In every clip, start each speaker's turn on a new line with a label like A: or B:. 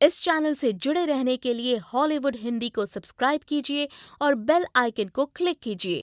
A: इस चैनल से जुड़े रहने के लिए हॉलीवुड हिंदी को सब्सक्राइब कीजिए और बेल आइकन को क्लिक कीजिए।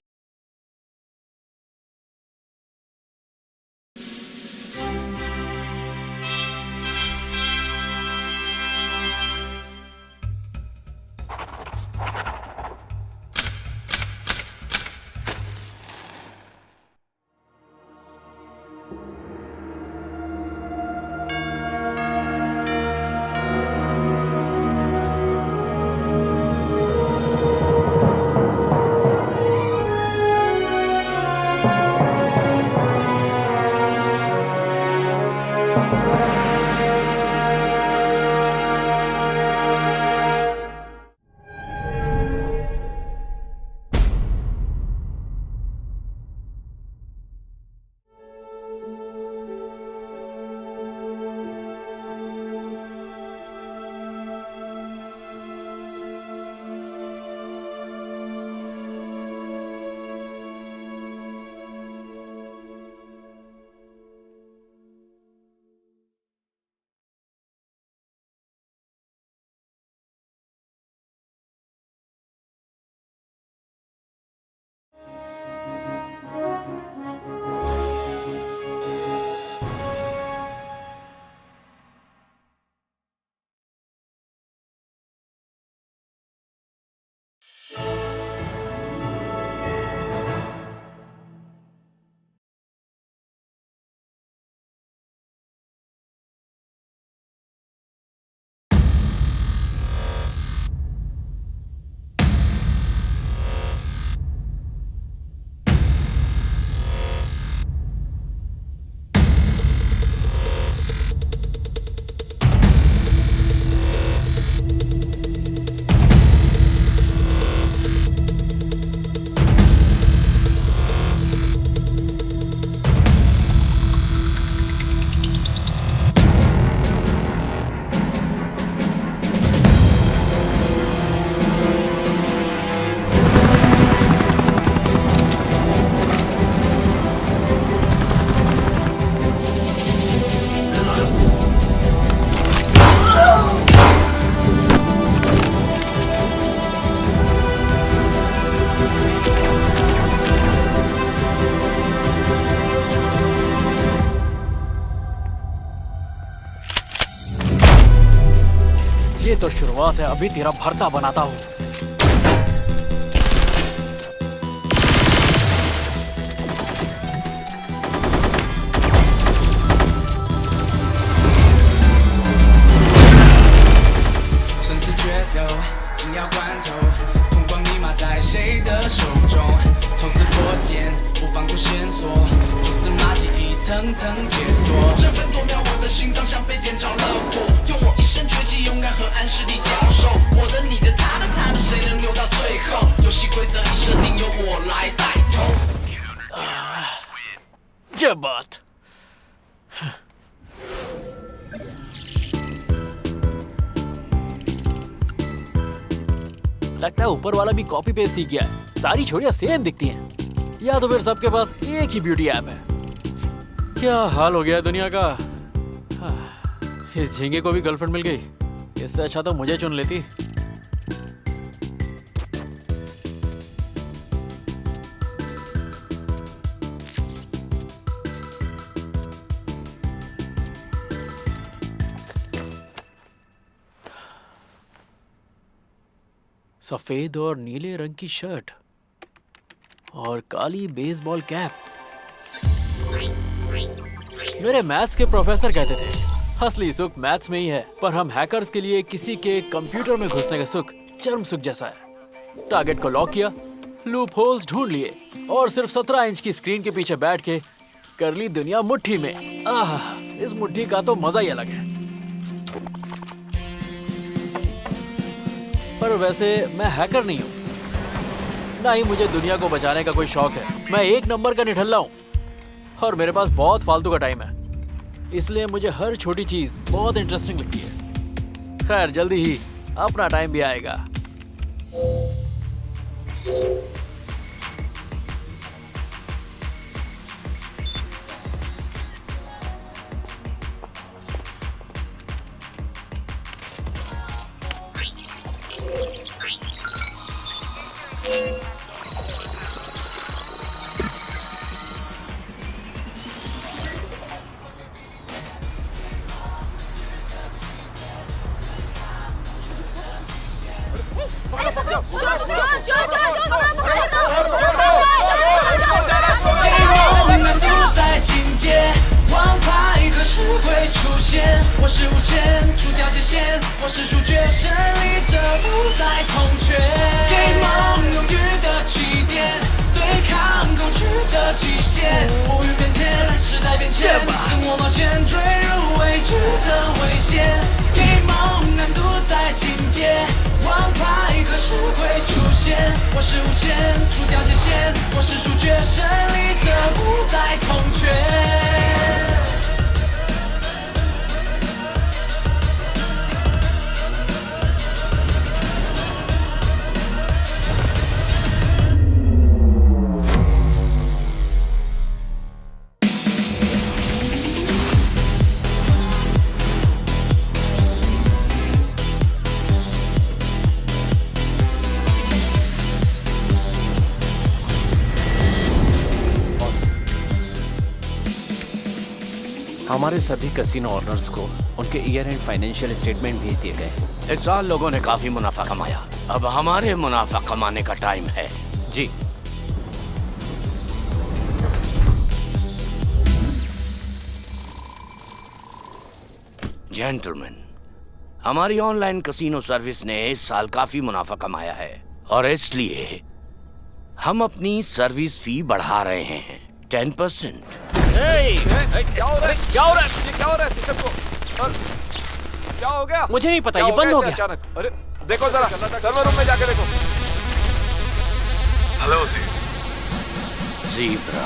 B: ये तो शुरुआत है, अभी तेरा भरता बनाता हूँ।
C: 生死决斗，紧要关头，通关密码在谁的手中？从此破茧，不放过线索，蛛丝马迹一层层解锁。这分多秒，我的心脏像被点着了火，用我一身绝技，勇敢和暗势力交手。我的、你的、他的、他的，谁能留到最后？游戏规则已设定，由我来带头。
B: 这 बात लगता है ऊपर वाला भी कॉपी पेस्ट सीख गया है। सारी छोरियां सेम दिखती हैं, या तो फिर सबके पास एक ही ब्यूटी ऐप है। क्या हाल हो गया है दुनिया का। इस झींगे को भी गर्लफ्रेंड मिल गई, इससे अच्छा तो मुझे चुन लेती। सफेद और नीले रंग की शर्ट और काली बेसबॉल कैप। मेरे मैथ्स के प्रोफेसर कहते थे असली सुख मैथ्स में ही है, पर हम हैकर्स के लिए किसी के कंप्यूटर में घुसने का सुख चरम सुख जैसा है। टारगेट को लॉक किया, लूप होल्स ढूंढ लिए और सिर्फ 17 इंच की स्क्रीन के पीछे बैठ के कर ली दुनिया मुट्ठी में। इस मुट्ठी का तो मजा ही अलग है। पर वैसे मैं हैकर नहीं हूँ, ना ही मुझे दुनिया को बचाने का कोई शौक है। मैं एक नंबर का निठल्ला हूँ और मेरे पास बहुत फालतू का टाइम है, इसलिए मुझे हर छोटी चीज बहुत इंटरेस्टिंग लगती है। खैर जल्दी ही अपना टाइम भी आएगा।
C: 出现，我是无限，除掉界限，我是主角，胜利者不再从缺。给梦永远的起点，对抗恐惧的极限，物欲变天，时代变迁，跟我冒险，坠入未知的危险。给梦难度在境界，王牌何时会出现？我是无限，除掉界限，我是主角，胜利者不再从缺。
D: हमारे सभी कैसीनो ओनर्स को उनके ईयर एंड फाइनेंशियल स्टेटमेंट भेज दिए गए।
E: इस साल लोगों ने काफी मुनाफा कमाया, अब हमारे मुनाफा कमाने का टाइम है।
D: जी।
E: जेंटलमैन, हमारी ऑनलाइन कैसीनो सर्विस ने इस साल काफी मुनाफा कमाया है और इसलिए हम अपनी सर्विस फी बढ़ा रहे हैं 10%।
D: क्या हो रहा है? क्या हो रहा है? ये क्या हो रहा है सिस्टम को? क्या हो गया? मुझे नहीं पता, ये बंद हो गया
F: अचानक। अरे देखो जरा सर्वर रूम में जाके देखो। Hello
E: zebra.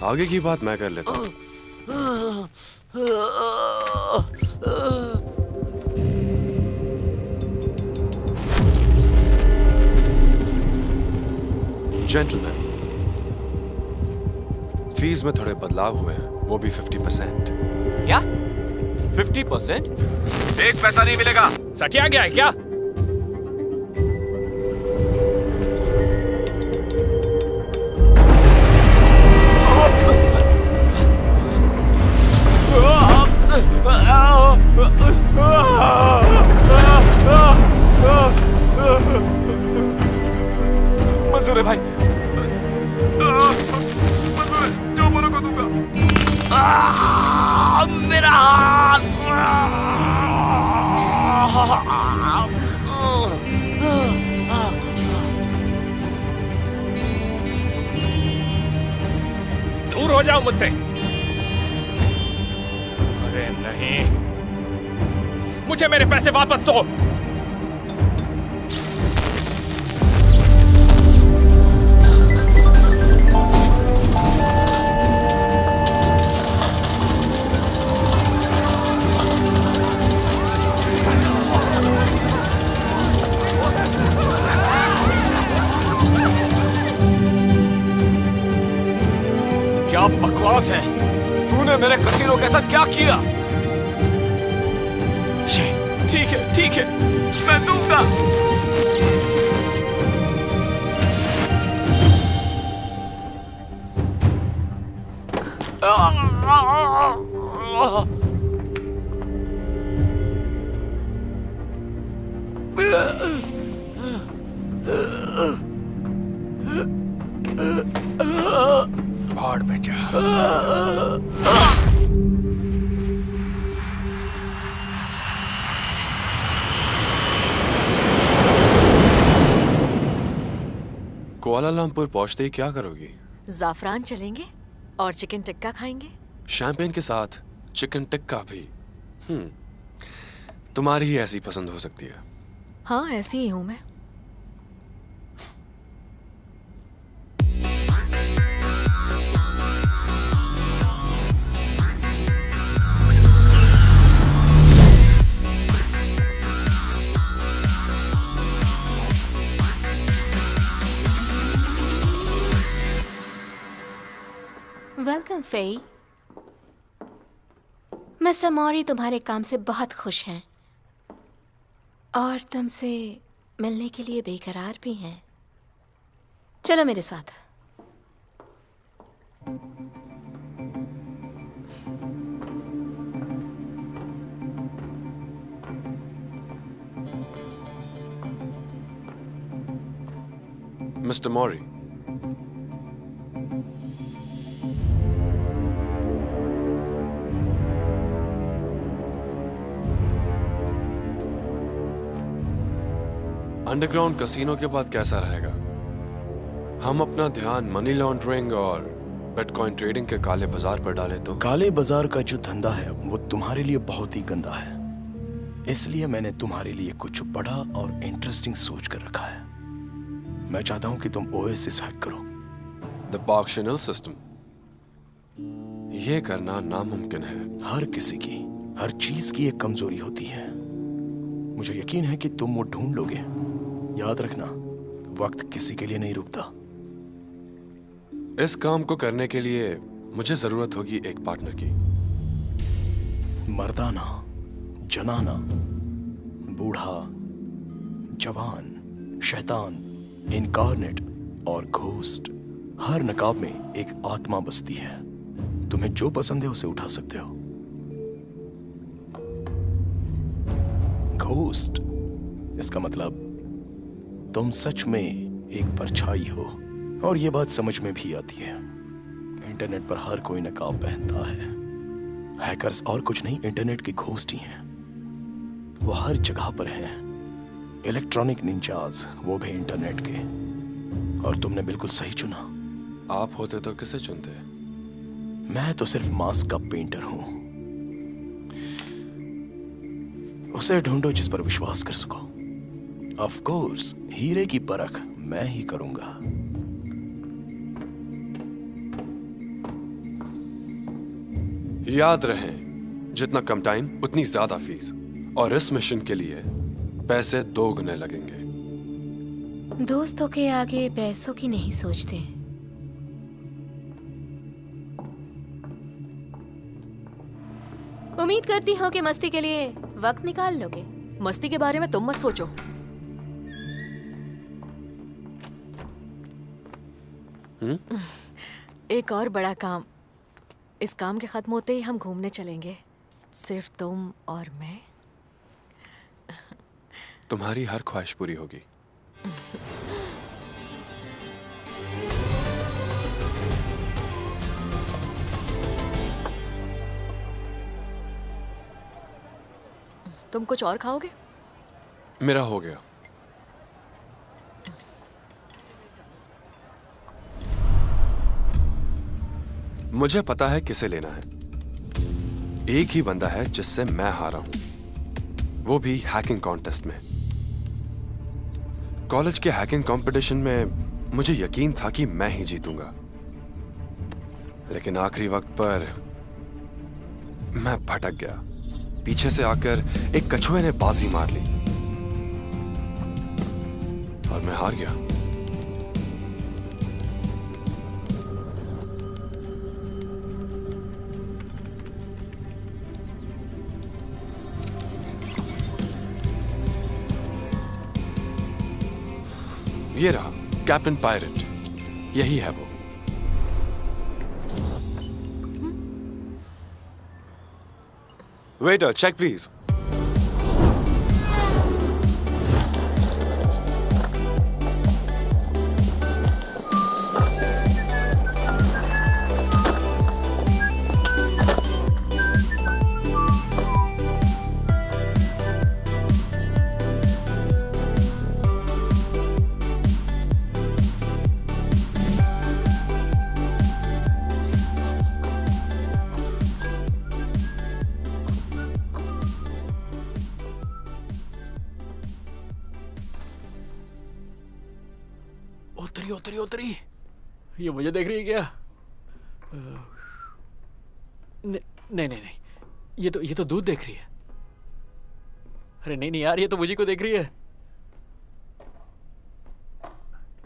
F: आगे की बात मैं कर लेता हूँ। जेंटलमैन, फीस में थोड़े बदलाव हुए हैं, वो भी 50%।
D: क्या? 50%?
F: एक पैसा नहीं मिलेगा।
D: सटिया गया है क्या?
F: मंजूर है भाई, मंजूर है, जो बोलो को दूंगा।
E: मेरा हाथ।
D: दूर हो जाओ मुझसे। अरे नहीं, मुझे मेरे पैसे वापस दो।
F: क्या बकवास है? तूने मेरे कसीनो के साथ क्या किया? ठीक है, मैं दूंगा।
G: कुआलालंपुर पहुंचते ही क्या करोगी?
H: जाफरान चलेंगे और चिकन टिक्का खाएंगे।
G: शैंपेन के साथ चिकन टिक्का भी। तुम्हारी ही ऐसी पसंद हो सकती है।
H: हाँ, ऐसी ही हूं मैं।
A: Welcome Fei. मिस्टर मौरी तुम्हारे काम से बहुत खुश हैं और तुमसे मिलने के लिए बेकरार भी हैं। चलो मेरे साथ।
G: मिस्टर मौरी, अंडरग्राउंड कैसीनो के बाद कैसा रहेगा? हम अपना ध्यान मनी लॉन्ड्रिंग और बिटकॉइन ट्रेडिंग के काले बाजार पर डालें तो?
I: काले बाजार का जो धंधा है वो तुम्हारे लिए बहुत ही गंदा है, इसलिए मैंने तुम्हारे लिए कुछ बड़ा और इंटरेस्टिंग सोच कर रखा है। मैं चाहता हूं कि तुम ओएसिस हैक करो।
G: द बॉक्शनल सिस्टम। ये करना नामुमकिन है।
I: हर किसी की, हर चीज की एक कमजोरी होती है। मुझे यकीन है कि तुम वो ढूंढ लोगे। याद रखना, वक्त किसी के लिए नहीं रुकता।
G: इस काम को करने के लिए मुझे जरूरत होगी एक पार्टनर की।
I: मर्दाना, जनाना, बूढ़ा, जवान, शैतान, इनकारनेट और घोस्ट, हर नकाब में एक आत्मा बसती है। तुम्हें जो पसंद है उसे उठा सकते हो। घोस्ट, इसका मतलब तुम सच में एक परछाई हो, और ये बात समझ में भी आती है। इंटरनेट पर हर कोई नकाब पहनता है। हैकर्स और कुछ नहीं, इंटरनेट के घोस्ट ही हैं। वो हर जगह पर हैं। इलेक्ट्रॉनिक निंजाज, वो भी इंटरनेट के। और तुमने बिल्कुल सही चुना।
G: आप होते तो किसे चुनते?
I: मैं तो सिर्फ मास्क का पेंटर हूं। उसे ढूंढो जिस पर विश्वास कर सको। ऑफ कोर्स, हीरे की परख मैं ही करूंगा।
G: याद रहे, जितना कम टाइम उतनी ज्यादा फीस, और इस मिशन के लिए पैसे 2 गुने लगेंगे।
A: दोस्तों के आगे पैसों की नहीं सोचते। उम्मीद करती हूँ कि मस्ती के लिए वक्त निकाल लोगे।
H: मस्ती के बारे में तुम मत सोचो। एक और बड़ा काम। इस काम के खत्म होते ही हम घूमने चलेंगे, सिर्फ तुम और मैं।
G: तुम्हारी हर ख्वाहिश पूरी होगी।
H: तुम कुछ और खाओगे?
G: मेरा हो गया। मुझे पता है किसे लेना है। एक ही बंदा है जिससे मैं हारा हूं, वो भी हैकिंग कॉन्टेस्ट में। कॉलेज के हैकिंग कंपटीशन में मुझे यकीन था कि मैं ही जीतूंगा, लेकिन आखिरी वक्त पर मैं भटक गया। पीछे से आकर एक कछुए ने बाजी मार ली और मैं हार गया। ये रहा कैप्टन पायरेट, यही है वो। Waiter, check please.
B: उतरी उतरी उतरी। ये मुझे देख रही है क्या? नहीं नहीं नहीं, ये तो दूध देख रही है। अरे नहीं नहीं यार, ये तो मुझे को देख रही है।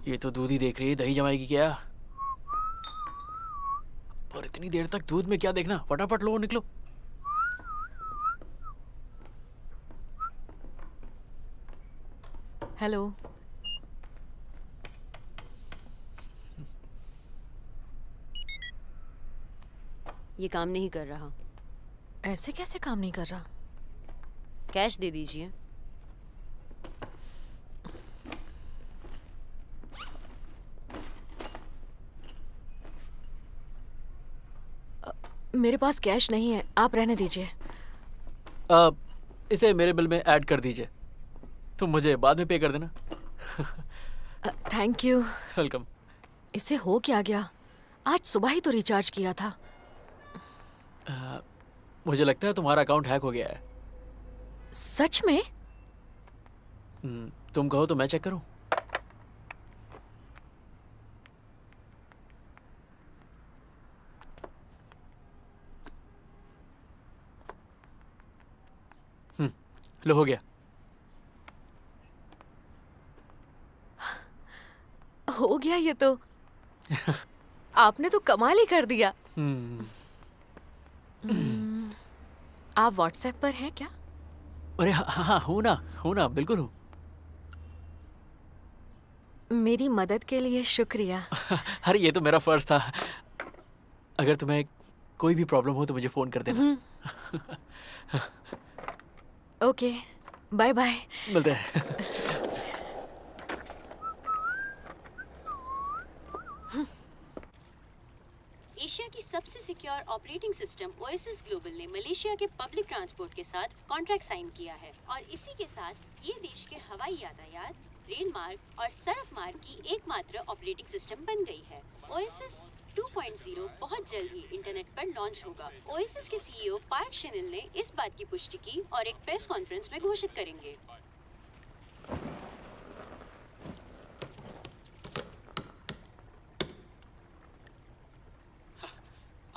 B: ये तो दूध ही देख रही है, दही जमाएगी क्या? पर इतनी देर तक दूध में क्या देखना, फटाफट लो निकलो।
H: हेलो।
J: ये काम नहीं कर रहा।
H: ऐसे कैसे काम नहीं कर रहा?
J: कैश दे दीजिए।
H: मेरे पास कैश नहीं है, आप रहने दीजिए।
B: इसे मेरे बिल में ऐड कर दीजिए, तुम मुझे बाद में पे कर देना।
H: Thank you.
B: वेलकम।
H: इसे हो क्या गया? आज सुबह ही तो रिचार्ज किया था।
B: मुझे लगता है तुम्हारा अकाउंट हैक हो गया है।
H: सच में?
B: तुम कहो तो मैं चेक करूं? लो हो गया।
H: हो गया ये तो। आपने तो कमाल ही कर दिया। आप व्हाट्सएप पर हैं क्या?
B: अरे हाँ हूँ ना बिल्कुल हूँ।
H: मेरी मदद के लिए शुक्रिया।
B: अरे ये तो मेरा फर्ज था। अगर तुम्हें कोई भी प्रॉब्लम हो तो मुझे फोन कर देना।
H: Okay, bye bye.
B: मिलते हैं।
J: एशिया की सबसे secure operating system Oasis global ने मलेशिया के पब्लिक ट्रांसपोर्ट के साथ कॉन्ट्रैक्ट साइन किया है और इसी के साथ ये देश के हवाई यातायात, रेल मार्ग और सड़क मार्ग की एकमात्र ऑपरेटिंग सिस्टम बन गई है। ओएसिस 2.0 बहुत जल्द ही इंटरनेट पर लॉन्च होगा। ओएसिस के सीईओ पार्क शेनिल ने इस बात की पुष्टि की और एक प्रेस कॉन्फ्रेंस में घोषित करेंगे।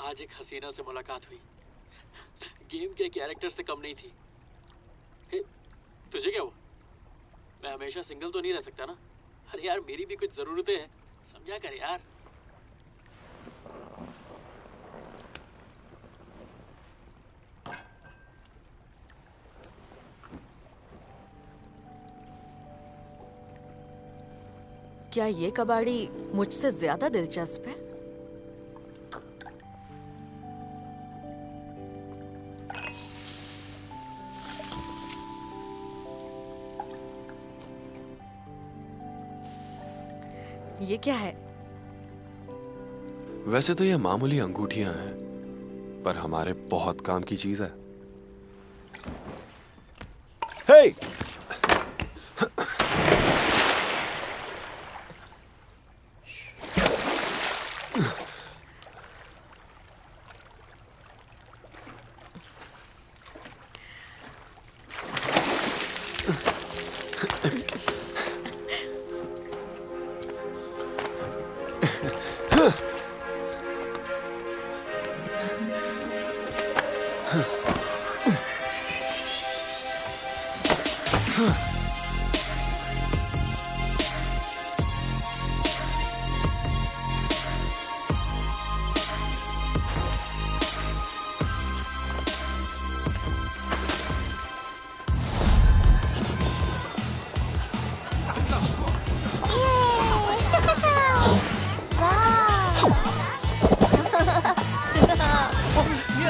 B: आज एक हसीना से मुलाकात हुई। गेम के कैरेक्टर से कम नहीं थी। हे, तुझे क्या हुआ? मैं हमेशा सिंगल तो नहीं रह सकता ना। अरे यार मेरी भी कुछ जरूरतें हैं, समझा कर यार।
H: क्या ये कबाड़ी मुझसे ज्यादा दिलचस्प है? ये क्या है?
G: वैसे तो ये मामूली अंगूठियां हैं, पर हमारे बहुत काम की चीज है। हे!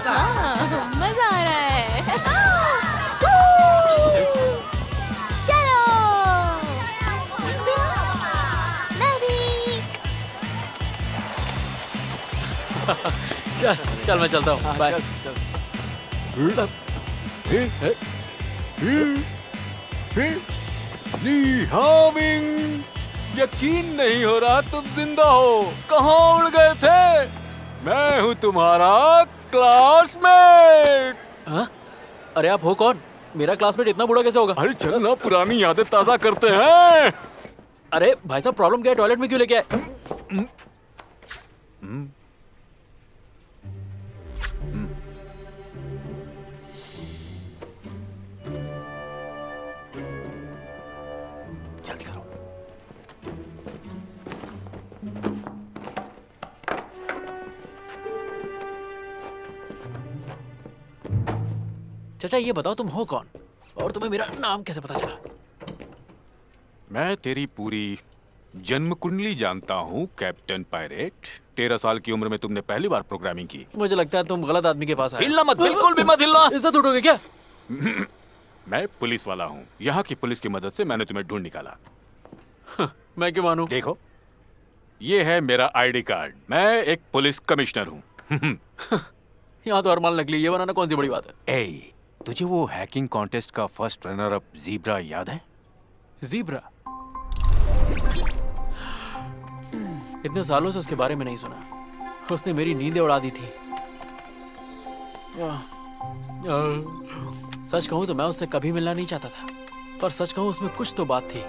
A: मजा आ रहा है।
B: चल चल मैं चलता हूँ। बाय।
F: यकीन नहीं हो रहा तुम जिंदा हो। कहाँ उड़ गए थे? मैं हूँ तुम्हारा क्लासमेट।
B: हाँ? अरे आप हो कौन? मेरा क्लासमेट इतना बूढ़ा कैसे होगा?
F: अरे चल ना, पुरानी यादें ताजा करते हैं।
B: अरे भाई साहब प्रॉब्लम क्या है? टॉयलेट में क्यों लेके आए?
I: जल्दी करो।
B: चाचा ये बताओ तुम हो कौन और तुम्हें मेरा नाम कैसे पता चला?
F: मैं तेरी पूरी जन्म कुंडली जानता हूँ कैप्टन पायरेट। 13 साल की उम्र में तुमने पहली बार प्रोग्रामिंग की।
B: मुझे लगता है तुम गलत आदमी के पास आए।
F: हिलना मत, बिल्कुल भी मत हिलना।
B: इज्जत उठोगे क्या?
F: मैं पुलिस वाला हूँ। यहाँ की पुलिस की मदद से मैंने तुम्हें ढूंढ निकाला।
B: मैं क्यों मानूं?
F: देखो, ये है मेरा आईडी कार्ड। मैं एक पुलिस कमिश्नर हूँ।
B: यहाँ तो हर माल नकली, ये बनाना कौन सी बड़ी बात है?
F: ए, तुझे वो हैकिंग कॉन्टेस्ट का फर्स्ट रनर अप ज़ीब्रा याद है?
B: ज़ीब्रा? इतने सालों से उसके बारे में नहीं सुना। उसने मेरी नींदें उड़ा दी थी। सच कहूं तो मैं उससे कभी मिलना नहीं चाहता था, पर सच कहूं उसमें कुछ तो बात थी।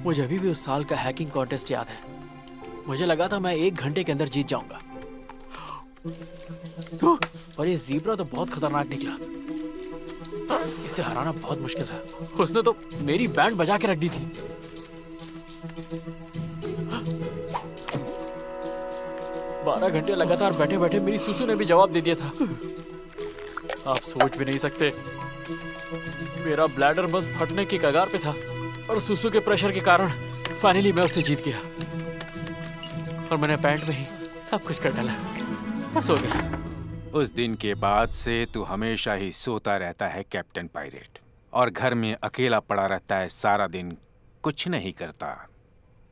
B: मुझे अभी भी उस साल का हैकिंग कॉन्टेस्ट याद है। मुझे लगा था मैं 1 घंटे के अंदर जीत जाऊंगा, पर ये ज़ीब्रा तो बहुत खतरनाक निकला। इसे हराना बहुत मुश्किल था। उसने तो मेरी बैंड बजा के रख दी थी। बारह घंटे लगातार बैठे बैठे मेरी सुसु ने भी जवाब दे दिया था। आप सोच भी नहीं सकते, मेरा ब्लैडर बस फटने की कगार पे था और सुसु के प्रेशर के कारण फाइनली मैं उससे जीत गया। और मैंने पैंट में ही सब कुछ कर डाला और सो गया।
F: उस दिन के बाद से तू हमेशा ही सोता रहता है कैप्टन पायरेट, और घर में अकेला पड़ा रहता है सारा दिन, कुछ नहीं करता।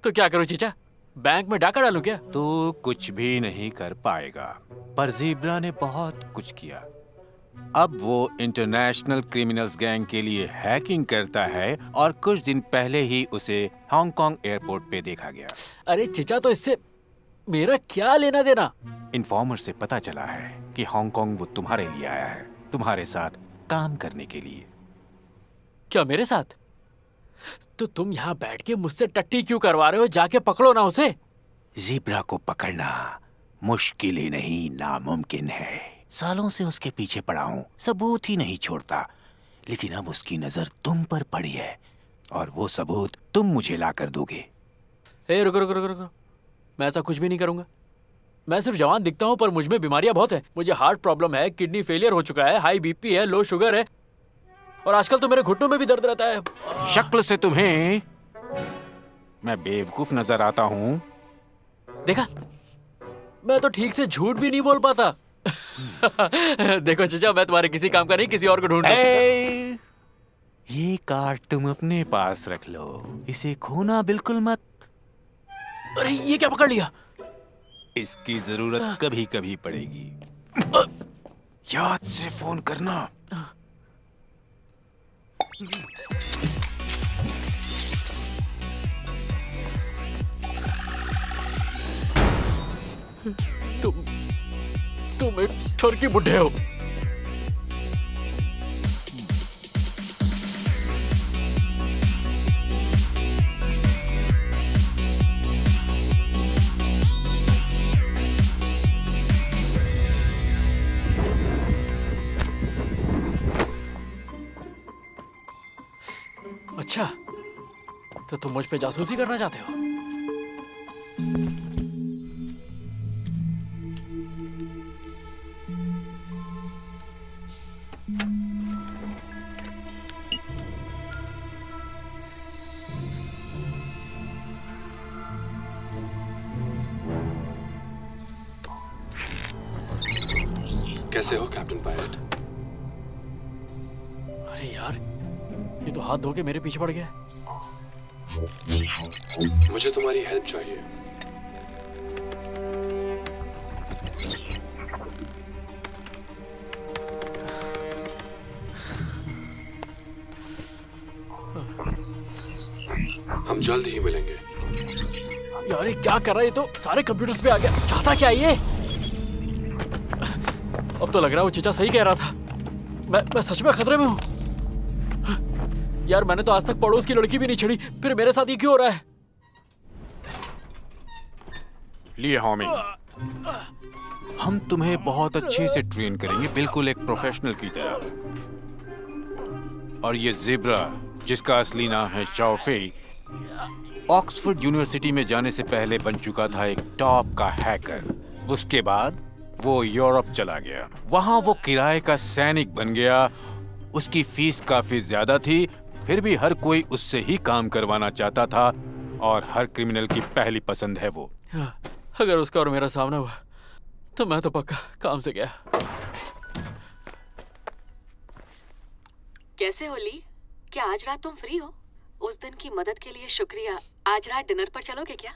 B: तो क्या करूं चीचा? बैंक में डाका डालूं क्या?
F: तू कुछ भी नहीं कर पाएगा, पर ज़ीब्रा ने बहुत कुछ किया। अब वो इंटरनेशनल क्रिमिनल्स गैंग के लिए हैकिंग करता है, और कुछ दिन पहले ही उसे हांगकांग एयरपोर्ट पे देखा गया।
B: अरे चीचा, तो इससे मेरा क्या लेना देना?
F: इन्फॉर्मर से पता चला है कि हांगकांग वो तुम्हारे लिए आया है, तुम्हारे साथ काम करने के लिए।
B: क्या मेरे साथ? तो तुम यहाँ बैठ के मुझसे टट्टी क्यों करवा रहे हो? जाके पकड़ो ना उसे।
F: ज़ीब्रा को पकड़ना मुश्किल ही नहीं, नामुमकिन है। सालों से उसके पीछे पड़ा हूँ, सबूत ही नहीं छोड़ता। लेकिन अब उसकी नजर तुम पर पड़ी है, और वो सबूत तुम मुझे ला कर दोगे।
B: ए, रुको रुको रुको रुको, मैं ऐसा कुछ भी नहीं करूंगा। मैं सिर्फ जवान दिखता हूँ, पर मुझ में बीमारियां बहुत है। मुझे हार्ट प्रॉब्लम है, किडनी फेलियर हो चुका है, हाई बीपी है, लो शुगर है, और आजकल तो मेरे घुटनों में भी दर्द रहता है।
F: शक्ल से तुम्हें मैं बेवकूफ नजर आता हूँ।
B: देखा, मैं तो ठीक से झूठ भी नहीं बोल पाता। देखो चचा, मैं तुम्हारे किसी काम का नहीं, किसी और को ढूंढ।
F: ये कार्ड तुम अपने पास रख लो, इसे खोना बिल्कुल मत।
B: अरे ये क्या पकड़ लिया?
F: इसकी जरूरत कभी कभी पड़ेगी। याद से फोन करना।
B: तुम एक ठरकी बुड्ढे हो। अच्छा, तो तुम मुझ पे जासूसी करना चाहते हो?
G: कैसे हो कैप्टन पायरेट?
B: अरे यार, ये तो हाथ धो के मेरे पीछे पड़ गया।
G: मुझे तुम्हारी हेल्प चाहिए। हम जल्द ही मिलेंगे।
B: यार ये क्या कर रहा है? ये तो सारे कंप्यूटर्स पे आ गया। चाहता क्या ये? अब तो लग रहा है वो चीचा सही कह रहा था। मैं सच में खतरे में हूँ। यार मैंने तो आज तक पड़ोस की लड़की भी नहीं छेड़ी, फिर मेरे साथ ये क्यों हो रहा है?
F: लिए होमी, हम तुम्हें बहुत अच्छे से ट्रेन करेंगे, बिल्कुल एक प्रोफेशनल की तरह। और ये ज़ेब्रा, जिसका असली नाम है शाओ फेई, ऑक्सफोर्ड यूनिवर्सिटी में जाने से पहले बन चुका था एक टॉप का हैकर। उसके बाद वो यूरोप चला गया, वहां वो किराए का सैनिक बन गया। उसकी फीस काफी ज्यादा थी, फिर भी हर कोई उससे ही काम करवाना चाहता था, और हर क्रिमिनल की पहली पसंद है वो।
B: अगर उसका और मेरा सामना हुआ तो मैं तो पक्का काम से गया।
H: कैसे हो ली? क्या आज रात तुम फ्री हो? उस दिन की मदद के लिए शुक्रिया। आज रात डिनर पर चलोगे क्या?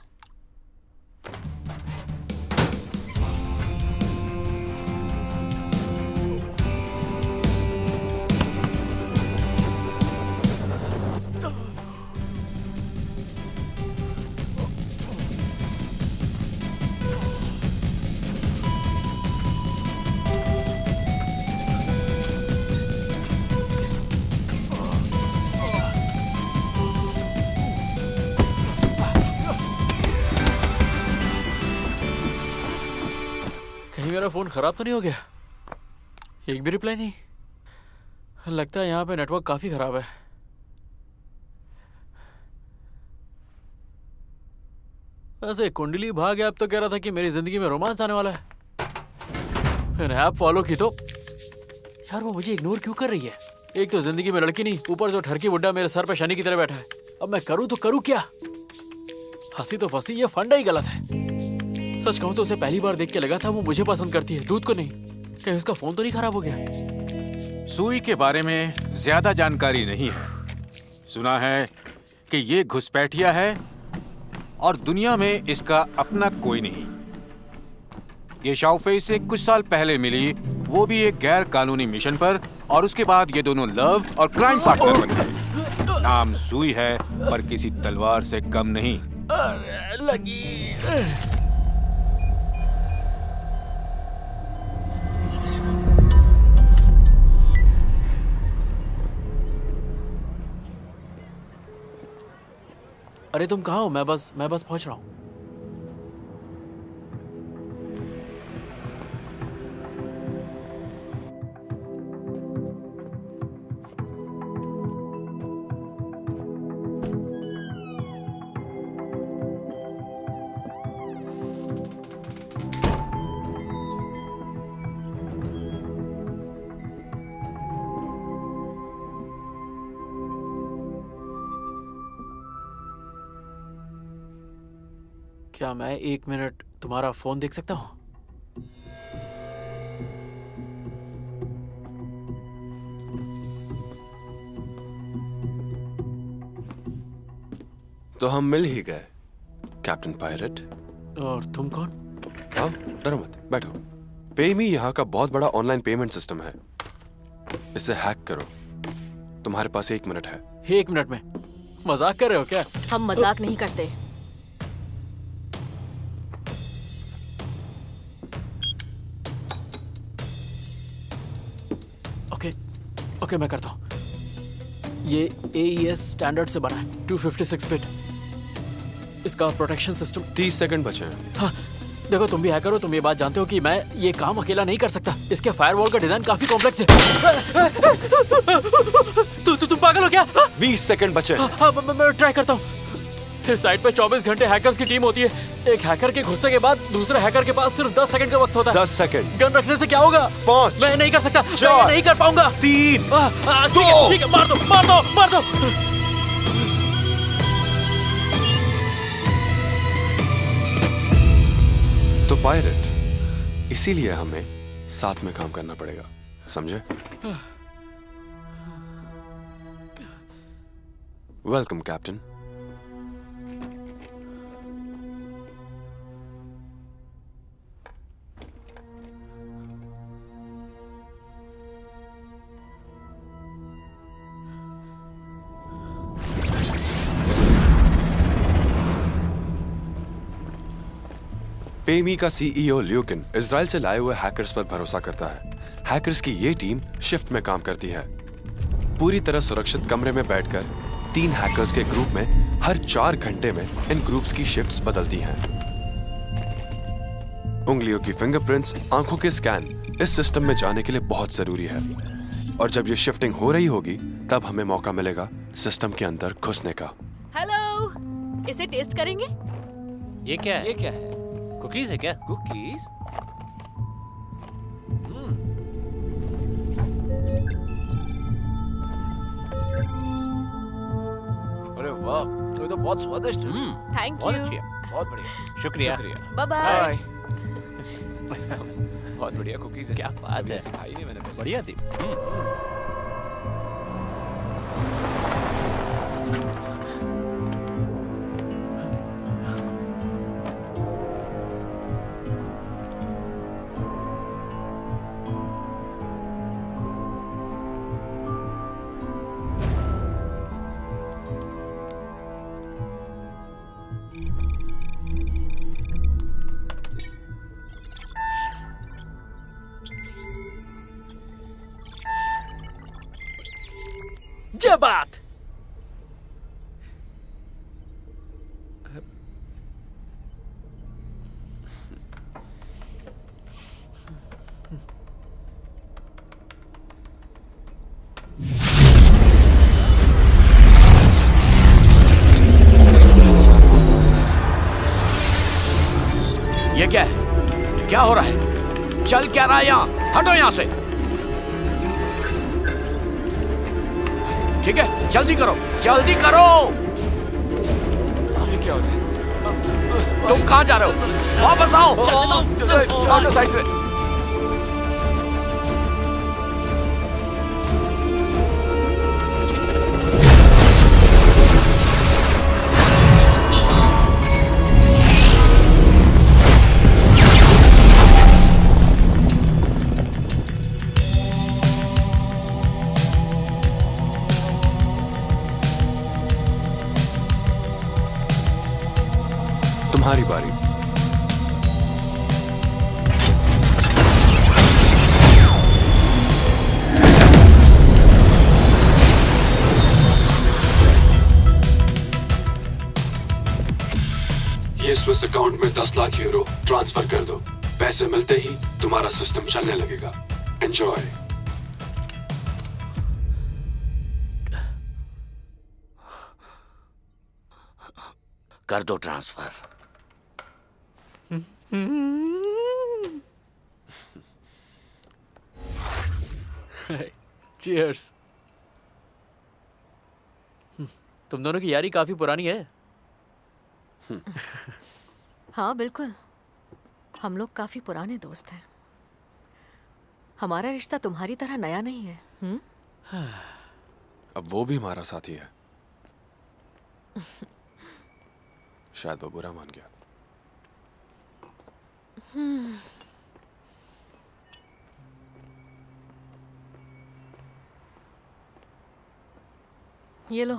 B: मेरा फोन खराब तो नहीं हो गया? एक भी रिप्लाई नहीं। लगता है यहाँ पे नेटवर्क काफी खराब है। वैसे कुंडली भाग ऐप तो कह रहा था कि मेरी जिंदगी में रोमांस आने वाला है। मैंने ऐप फॉलो की तो यार वो मुझे इग्नोर क्यों कर रही है? एक तो जिंदगी में लड़की नहीं, ऊपर से ठरकी बुड्ढा मेरे सर पे शनि की तरह बैठा है। अब मैं करूँ तो करूँ क्या? फंसी तो फंसी, ये फंडा ही गलत है। सच कहूं तो उसे पहली बार देख के लगा था वो मुझे पसंद करती है, दूध को नहीं। कहीं उसका फोन तो नहीं खराब हो गया?
F: सुई के बारे में ज्यादा जानकारी नहीं है। सुना है कि ये घुसपैठिया है और दुनिया में इसका अपना कोई नहीं। ये शाओफेई से कुछ साल पहले मिली, वो भी एक गैर कानूनी मिशन पर, और उसके बाद ये दोनों लव और क्राइम पार्टनर बन गए। नाम सुई है पर किसी तलवार से कम नहीं।
B: अरे लगी। अरे तुम कहाँ हो? मैं बस पहुंच रहा हूँ। क्या मैं 1 मिनट तुम्हारा फोन देख सकता हूँ?
G: तो हम मिल ही गए, कैप्टन पायरेट।
B: और तुम कौन?
G: हाँ, डरो मत, बैठो। पेमी यहाँ का बहुत बड़ा ऑनलाइन पेमेंट सिस्टम है। इसे हैक करो। तुम्हारे पास 1 मिनट है।
B: 1 मिनट में? मजाक कर रहे हो क्या?
H: हम मजाक नहीं करते।
B: ओके, मैं करता हूँ। ये AES स्टैंडर्ड से बना है, 256 बिट। इसका प्रोटेक्शन सिस्टम। 30 सेकंड बचे हैं। हाँ, देखो तुम भी हैकर हो, तुम ये बात जानते हो कि मैं ये काम अकेला नहीं कर सकता। इसके फायरवॉल का डिजाइन काफी कॉम्प्लेक्स है। तुम पागल हो क्या? 20 सेकंड बचे। हाँ, मैं ट्राई करता हूँ। इस साइट पे 24 घंटे हैकर्स की टीम होती है। एक हैकर के घुसने के बाद दूसरे हैकर के पास सिर्फ 10 सेकंड का वक्त होता है। 10 सेकंड। गन रखने से क्या होगा? 5। मैं नहीं कर सकता। मैं नहीं कर पाऊंगा। 3, 2, ठीक है, मार दो।
G: तो पायरेट, इसीलिए हमें साथ में काम करना पड़ेगा, समझे? Welcome captain. पेमी का CEO ल्यूकिन इजराइल से लाए हुए हैकर्स पर भरोसा करता है। हैकर्स की ये टीम शिफ्ट में काम करती है। पूरी तरह सुरक्षित कमरे में बैठकर 3 हैकर्स के ग्रुप में हर 4 घंटे में इन ग्रुप्स की शिफ्ट्स बदलती हैं। उंगलियों की फिंगरप्रिंट्स, आंखों के स्कैन इस सिस्टम में जाने के लिए बहुत जरूरी है। और जब ये शिफ्टिंग हो रही होगी तब हमें मौका मिलेगा सिस्टम के अंदर घुसने का।
H: हेलो, इसे टेस्ट करेंगे?
D: ये क्या है? कुकीज है क्या? कुकीज?
B: अरे वाह, ये तो बहुत स्वादिष्ट है।
H: थैंक
D: बहुत
H: यू।
D: अच्छी है।
B: बहुत बढ़िया।
D: शुक्रिया।
H: Bye bye.
D: बहुत बढ़िया कुकीज है। क्या बात है, सिखाई नहीं मैंने। बढ़िया थी।
B: ये बात
E: ये क्या है? क्या हो रहा है? चल क्या रहा है यहाँ? हटो यहाँ से। ठीक है, जल्दी करो, जल्दी करो।
B: ये क्या हो रहा है?
E: तुम कहाँ जा रहे हो? वापस आओ।
B: चलो साइड पे।
G: तुम्हारी बारी। ये स्विस अकाउंट में 10 लाख यूरो ट्रांसफर कर दो। पैसे मिलते ही तुम्हारा सिस्टम चलने लगेगा। एंजॉय।
E: कर दो ट्रांसफर।
B: चीयर्स। तुम दोनों की यारी काफी पुरानी है।
H: हाँ बिल्कुल, हम लोग काफी पुराने दोस्त हैं। हमारा रिश्ता तुम्हारी तरह नया नहीं है।
G: अब वो भी हमारा साथी है। शायद वो बुरा मान गया।
H: ये लो।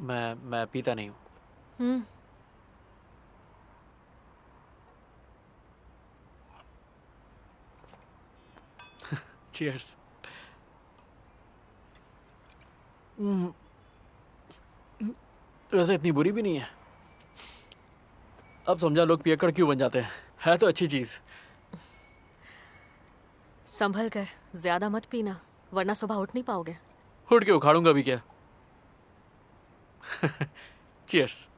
B: मैं पीता नहीं हूँ। चीयर्स। वैसे इतनी बुरी भी नहीं है। अब समझा लोग पियक्कड़ क्यों बन जाते हैं। है तो अच्छी चीज।
H: संभल कर, ज्यादा मत पीना वरना सुबह उठ नहीं पाओगे।
B: उठ के उखाड़ूंगा भी क्या। चीयर्स।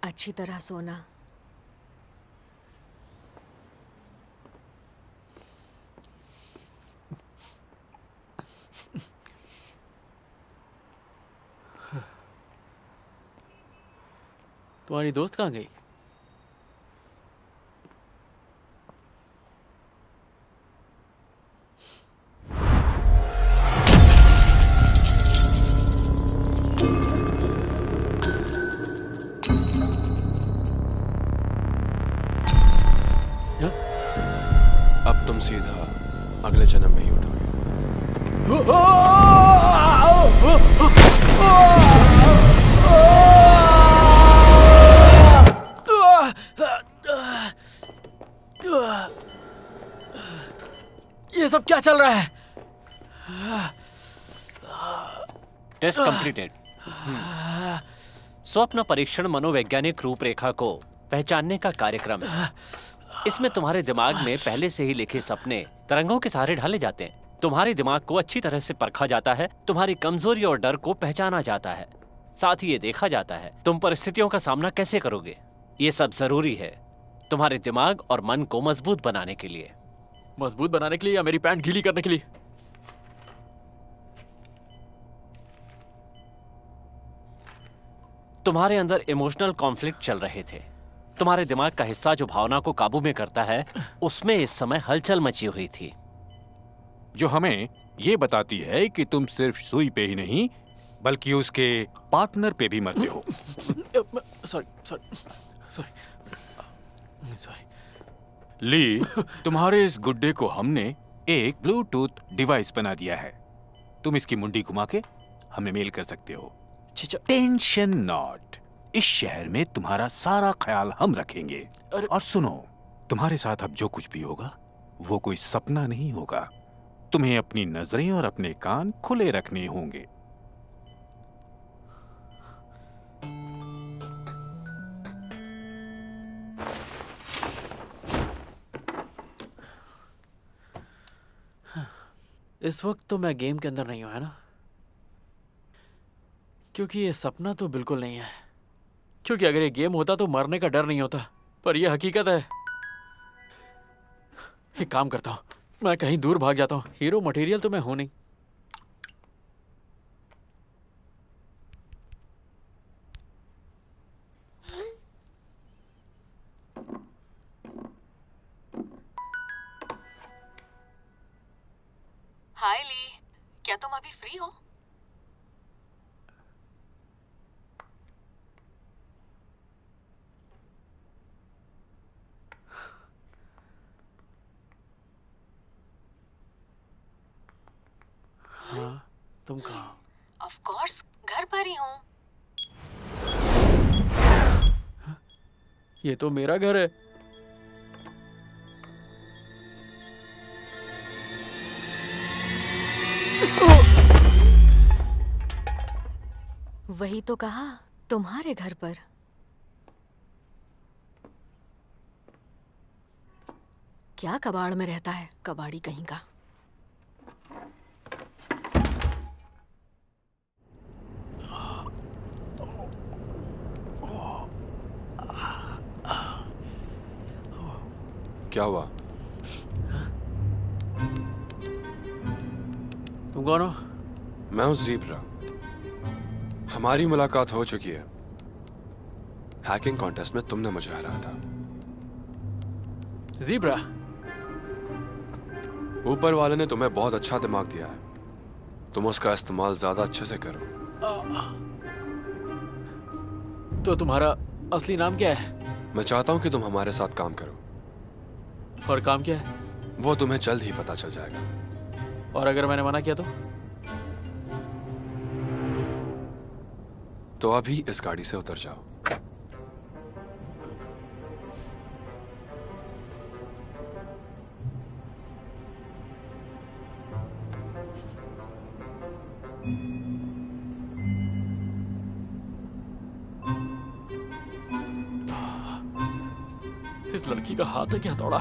H: अच्छी तरह सोना।
B: तुम्हारी दोस्त कहाँ गई?
G: अब तुम सीधा अगले जन्म में ही उठोगे।
B: ये सब क्या चल रहा है?
D: Test completed. स्वप्न परीक्षण मनोवैज्ञानिक रूपरेखा को पहचानने का कार्यक्रम है। इसमें तुम्हारे दिमाग में पहले से ही लिखे सपने तरंगों के सहारे ढाले जाते हैं। तुम्हारे दिमाग को अच्छी तरह से परखा जाता है, तुम्हारी कमजोरी और डर को पहचाना जाता है, साथ ही ये देखा जाता है तुम परिस्थितियों का सामना कैसे करोगे। ये सब जरूरी है तुम्हारे दिमाग और मन को मजबूत बनाने के लिए।
B: मजबूत बनाने के लिए या मेरी पैंट गीली करने के लिए?
D: तुम्हारे अंदर इमोशनल कॉन्फ्लिक्ट चल रहे थे। तुम्हारे दिमाग का हिस्सा जो भावना को काबू में करता है, उसमें इस समय हलचल मची हुई थी,
F: जो हमें ये बताती है कि तुम सिर्फ सुई पे ही नहीं बल्कि उसके पार्टनर पे भी मरते हो।
B: सॉरी।
F: ली, तुम्हारे इस गुड्डे को हमने एक ब्लूटूथ डिवाइस बना दिया है। तुम इसकी मुंडी घुमा के हमें मेल कर सकते हो। टेंशन नॉट, इस शहर में तुम्हारा सारा ख्याल हम रखेंगे। और सुनो, तुम्हारे साथ अब जो कुछ भी होगा वो कोई सपना नहीं होगा। तुम्हें अपनी नजरें और अपने कान खुले रखने होंगे।
B: इस वक्त तो मैं गेम के अंदर नहीं हूं, है ना? क्योंकि ये सपना तो बिल्कुल नहीं है। क्योंकि अगर ये गेम होता तो मरने का डर नहीं होता, पर ये हकीकत है। एक काम करता हूं, मैं कहीं दूर भाग जाता हूं। हीरो मटेरियल तो मैं हूं नहीं।
H: हाय ली, क्या तुम अभी फ्री हो?
B: हाँ, तुम कहाँ?
H: ऑफ कोर्स, घर पर ही हूँ।
B: ये तो मेरा घर है।
H: वही तो कहा, तुम्हारे घर पर। क्या कबाड़ में रहता है, कबाड़ी कहीं का।
G: क्या हुआ?
B: तुम कौन हो?
G: मैं हूं ज़ीब्रा। हमारी मुलाकात हो चुकी है। हैकिंग कॉन्टेस्ट में तुमने मुझे हराया था।
B: ज़ीब्रा?
G: ऊपर वाले ने तुम्हें बहुत अच्छा दिमाग दिया है। तुम उसका इस्तेमाल ज्यादा अच्छे से करो।
B: तो तुम्हारा असली नाम क्या है?
G: मैं चाहता हूं कि तुम हमारे साथ काम करो।
B: और काम क्या है?
G: वो तुम्हें जल्द ही पता चल जाएगा।
B: और अगर मैंने मना किया
G: तो अभी इस गाड़ी से उतर जाओ।
B: इस लड़की का हाथ है क्या हथौड़ा?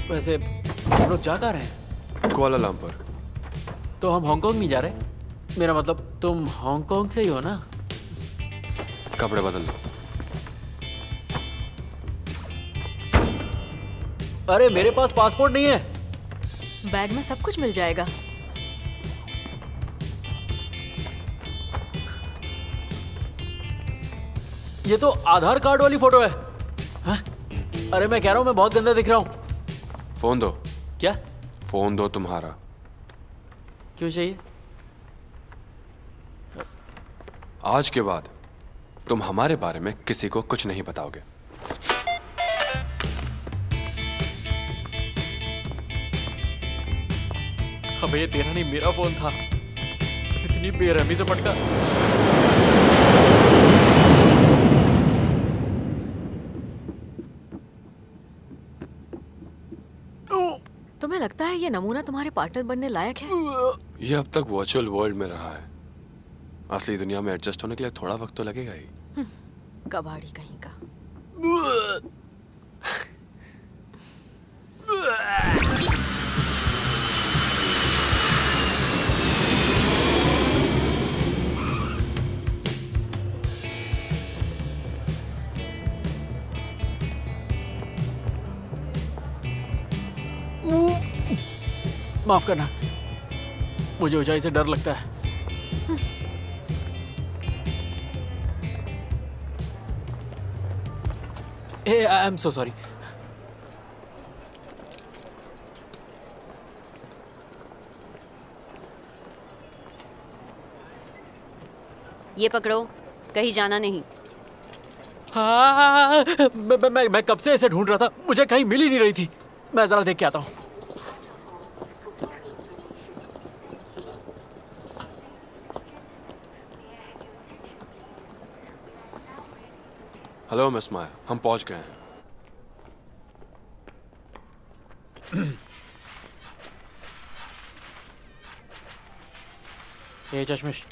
B: वैसे हम लोग जा कहाँ रहे हैं?
G: कुआलालंपुर।
B: तो हम हांगकांग नहीं जा रहे? मेरा मतलब तुम हांगकांग से ही हो ना?
G: कपड़े बदल लो।
B: अरे मेरे पास पासपोर्ट नहीं है।
H: बैग में सब कुछ मिल जाएगा।
B: ये तो आधार कार्ड वाली फोटो है। हाँ? अरे मैं कह रहा हूँ मैं बहुत गंदा दिख रहा हूँ।
G: फोन दो।
B: क्या?
G: फोन दो तुम्हारा।
B: क्यों चाहिए?
G: आज के बाद तुम हमारे बारे में किसी को कुछ नहीं बताओगे।
B: अबे ये तेरा नहीं मेरा फोन था। इतनी बेरहमी से पटका।
H: तुम्हें लगता है ये नमूना तुम्हारे पार्टनर बनने लायक है?
G: ये अब तक वर्चुअल वर्ल्ड में रहा है, असली दुनिया में एडजस्ट होने के लिए थोड़ा वक्त तो लगेगा ही।
H: कबाड़ी कहीं का।
B: माफ करना, मुझे ऊंचाई से डर लगता है। I am so sorry.
J: ये पकड़ो, कहीं जाना नहीं।
B: हाँ, मैं कब से इसे ढूंढ रहा था, मुझे कहीं मिल ही नहीं रही थी। मैं जरा देख के आता हूँ।
G: हेलो मिस माया, हम पहुंच गए हैं।
B: ये चश्मिश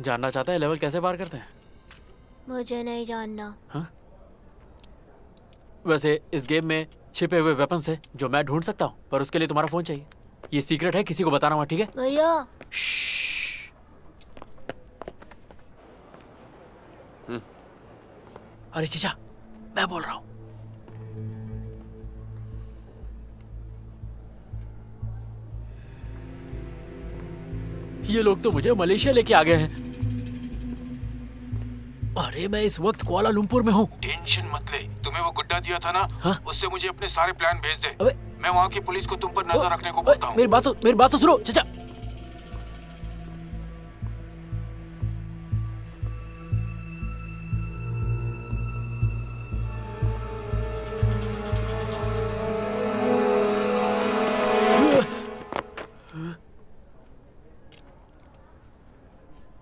B: जानना चाहता है लेवल कैसे पार करते हैं?
A: मुझे नहीं जानना।
B: हाँ? वैसे इस गेम में छिपे हुए वेपन्स है जो मैं ढूंढ सकता हूँ, पर उसके लिए तुम्हारा फोन चाहिए। ये सीक्रेट है, किसी को बताना मत, ठीक है?
A: भैया
B: अरे चीचा, मैं बोल रहा हूँ। ये लोग तो मुझे मलेशिया लेके आ गए हैं। अरे मैं इस वक्त कुआलालंपुर में हूँ।
F: टेंशन मत ले, तुम्हें वो गुड्डा दिया था ना,
B: हाँ?
F: उससे मुझे अपने सारे प्लान भेज दे।
B: अबे
F: मैं वहाँ की पुलिस को तुम पर नजर रखने को बोलता हूँ।
B: मेरी बात तो सुनो चाचा।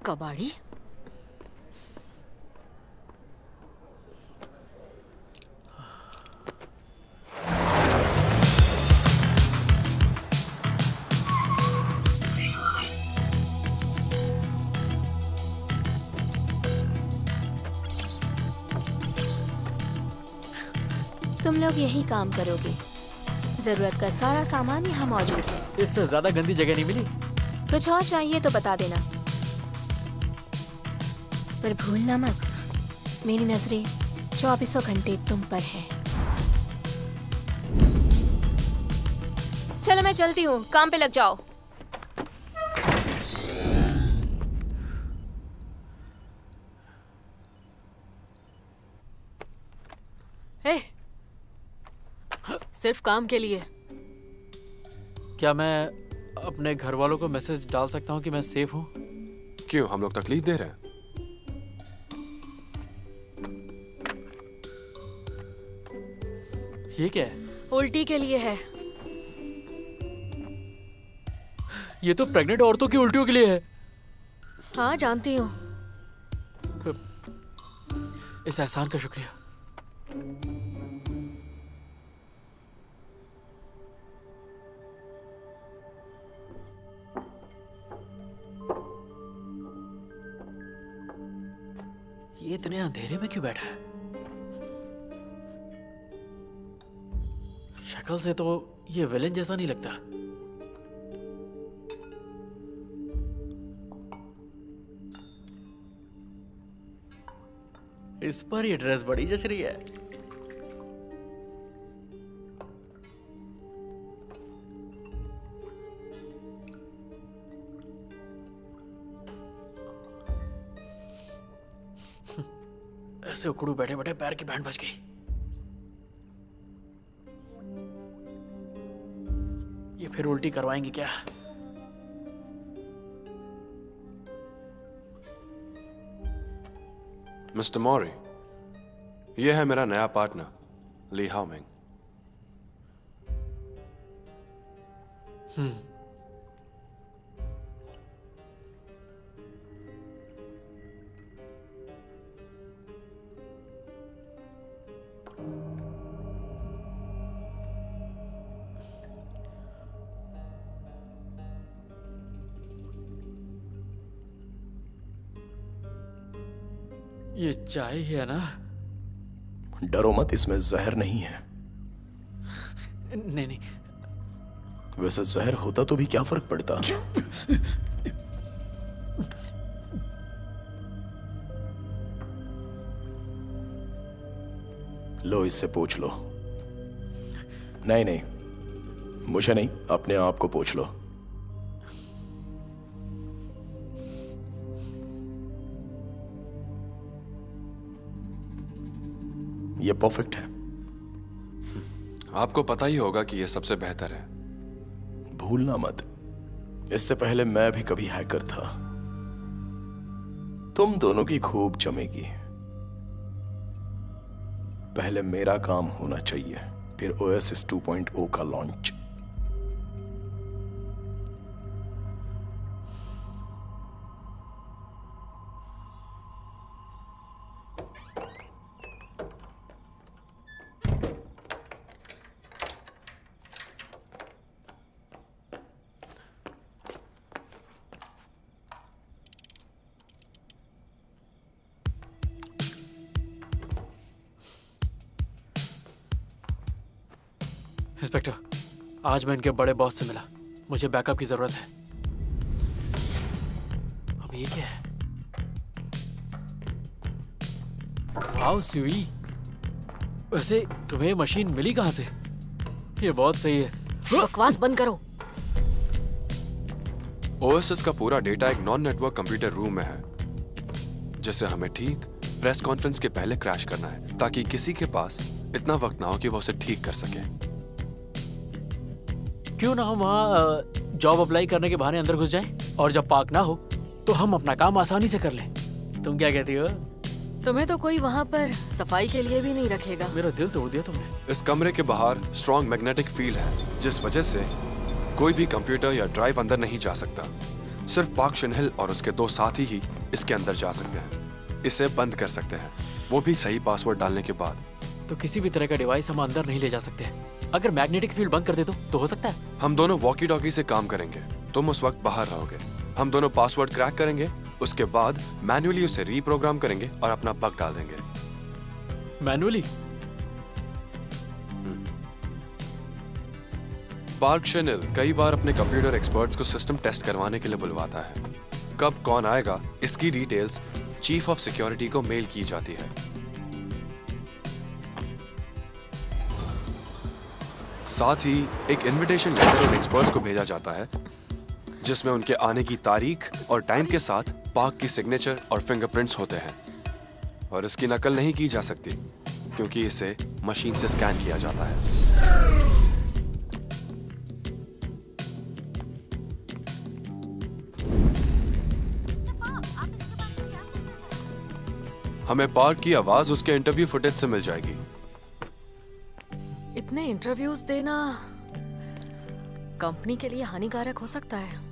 H: कबाड़ी?
A: तुम लोग यही काम करोगे। जरूरत का सारा सामान यहाँ मौजूद है।
B: इससे ज्यादा गंदी जगह नहीं मिली।
A: कुछ और चाहिए तो बता देना, पर भूलना मत, मेरी नजरें 24 घंटे तुम पर है। चलो मैं चलती हूँ, काम पे लग जाओ।
H: हे, सिर्फ काम के लिए।
B: क्या मैं अपने घर वालों को मैसेज डाल सकता हूँ कि मैं सेफ हूँ?
G: क्यों, हम लोग तकलीफ दे रहे हैं?
B: ये क्या है?
H: उल्टी के लिए है।
B: ये तो प्रेग्नेंट औरतों की उल्टियों के लिए है।
H: हाँ जानती हूँ।
B: इस एहसान का शुक्रिया। ये इतने अंधेरे में क्यों बैठा है? शक्ल से तो ये विलेन जैसा नहीं लगता। इस पर ये ड्रेस बड़ी जच रही है। ऐसे उकड़ू बैठे बैठे पैर की बैंड बज गई। ये फिर उल्टी करवाएंगे क्या?
G: मिस्टर मॉरी, ये है मेरा नया पार्टनर ली हाओमिंग।
B: ये चाय ही है ना?
I: डरो मत, इसमें जहर नहीं है।
B: नहीं नहीं,
I: वैसे जहर होता तो भी क्या फर्क पड़ता। लो, इससे पूछ लो। नहीं नहीं, मुझे नहीं, अपने आप को पूछ लो। ये परफेक्ट है।
G: आपको पता ही होगा कि ये सबसे बेहतर है।
I: भूलना मत, इससे पहले मैं भी कभी हैकर था। तुम दोनों की खूब जमेगी। पहले मेरा काम होना चाहिए, फिर ओएसएस 2.0 का लॉन्च।
B: इंस्पेक्टर, आज मैं इनके बड़े बॉस से मिला। मुझे बैकअप की जरूरत है। अब ये क्या है? वाओ सुई, वैसे तुम्हें मशीन मिली कहां से? ये बहुत सही है।
H: बकवास बंद करो।
G: ओएसएस का पूरा डेटा एक नॉन नेटवर्क कंप्यूटर रूम में है, जिसे हमें ठीक प्रेस कॉन्फ्रेंस के पहले क्रैश करना है, ताकि किसी के पास इतना वक्त ना हो कि वो उसे ठीक कर सके।
B: क्यों ना हम वहाँ जॉब अप्लाई करने के बहाने अंदर घुस जाएं, और जब पार्क ना हो तो हम अपना काम आसानी से कर लें। तुम क्या कहती हो?
H: तुम्हें तो कोई वहाँ पर सफाई के लिए भी नहीं रखेगा।
B: मेरा दिल तोड़ दिया तुमने।
G: इस कमरे के बाहर स्ट्रॉन्ग मैग्नेटिक फील्ड है, जिस वजह से कोई भी कंप्यूटर या ड्राइव अंदर नहीं जा सकता। सिर्फ पार्क शिनहिल और उसके दो साथी ही इसके अंदर जा सकते हैं। इसे बंद कर सकते हैं, वो भी सही पासवर्ड डालने के बाद।
B: तो किसी भी तरह का डिवाइस हम अंदर नहीं ले जा सकते। अगर मैग्नेटिक फील्ड बंद कर दे तो हो सकता है।
G: हम दोनों वॉकी टॉकी से काम करेंगे। तुम उस वक्त बाहर रहोगे, हम दोनों पासवर्ड क्रैक करेंगे, उसके बाद मैन्युअली उसे रीप्रोग्राम करेंगे और अपना बग डाल देंगे।
B: मैन्युअली?
G: पार्क शिनहिल कई बार अपने कंप्यूटर एक्सपर्ट्स को सिस्टम टेस्ट करवाने के लिए बुलवाता है। कब कौन आएगा, इसकी डिटेल्स चीफ ऑफ सिक्योरिटी को मेल की जाती है। साथ ही एक इनविटेशन लेटर उन एक्सपर्ट्स को भेजा जाता है, जिसमें उनके आने की तारीख और टाइम के साथ पार्क की सिग्नेचर और फिंगरप्रिंट्स होते हैं। और इसकी नकल नहीं की जा सकती, क्योंकि इसे मशीन से स्कैन किया जाता है। हमें पार्क की आवाज उसके इंटरव्यू फुटेज से मिल जाएगी।
H: इतने इंटरव्यूज देना कंपनी के लिए हानिकारक हो सकता है।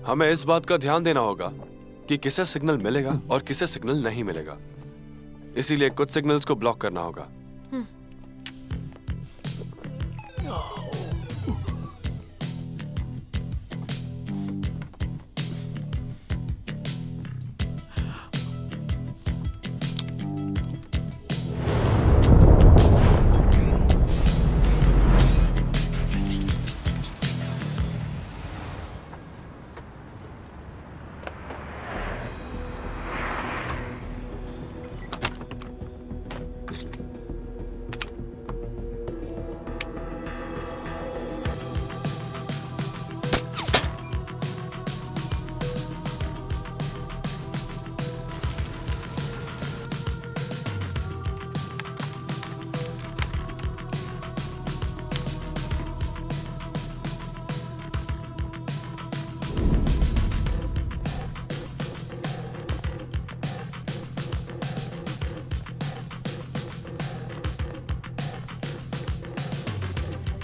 G: हमें इस बात का ध्यान देना होगा कि किसे सिग्नल मिलेगा और किसे सिग्नल नहीं मिलेगा। इसीलिए कुछ सिग्नल्स को ब्लॉक करना होगा।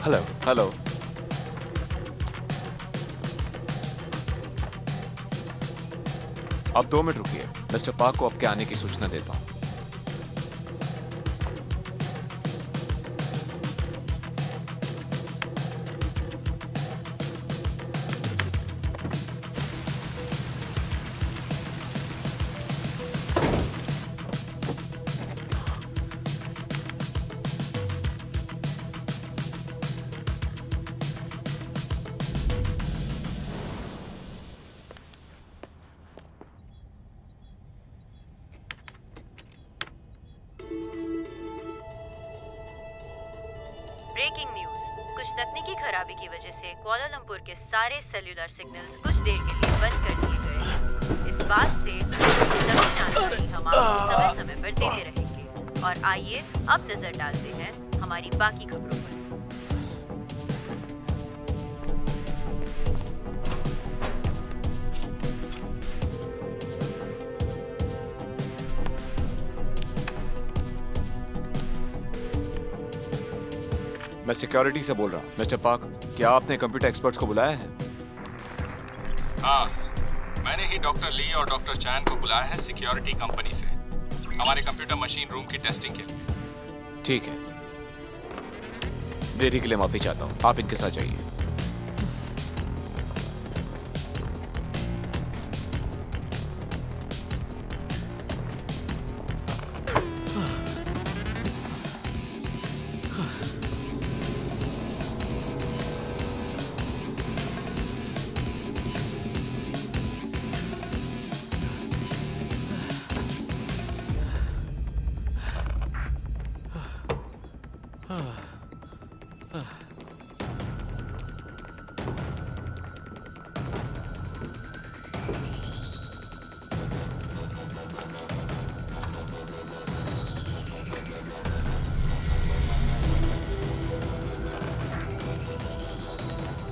G: Hello hello.
K: अब 2 मिनट रुकिए, मिस्टर पार्क को आपके आने की सूचना देता हूँ।
L: ब्रेकिंग न्यूज, कुछ तकनीकी खराबी की वजह से कुआलालंपुर के सारे सेल्यूलर सिग्नल्स कुछ देर के लिए बंद कर दिए गए हैं। इस बात से सभी जानकारी हम आपको समय समय पर देते रहेंगे। और आइए अब नजर डालते हैं हमारी बाकी खबरों पर।
K: मैं सिक्योरिटी से बोल रहा हूँ। मिस्टर पार्क, क्या आपने कंप्यूटर एक्सपर्ट्स को बुलाया है?
M: हाँ, मैंने ही डॉक्टर ली और डॉक्टर चैन को बुलाया है सिक्योरिटी कंपनी से, हमारे कंप्यूटर मशीन रूम की टेस्टिंग के लिए।
K: ठीक है, देरी के लिए माफी चाहता हूँ, आप इनके साथ जाइए।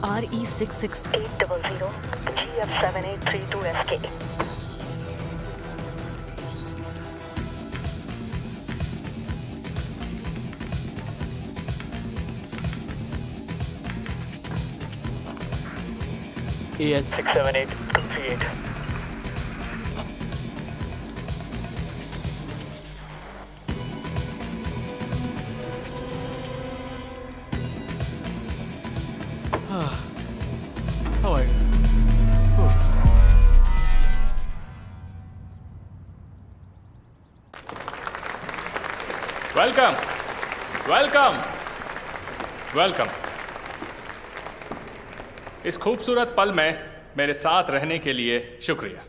N: RE66800 GF7832SK।
B: AH
N: 678238।
M: Welcome welcome welcome. इस खूबसूरत पल में मेरे साथ रहने के लिए शुक्रिया।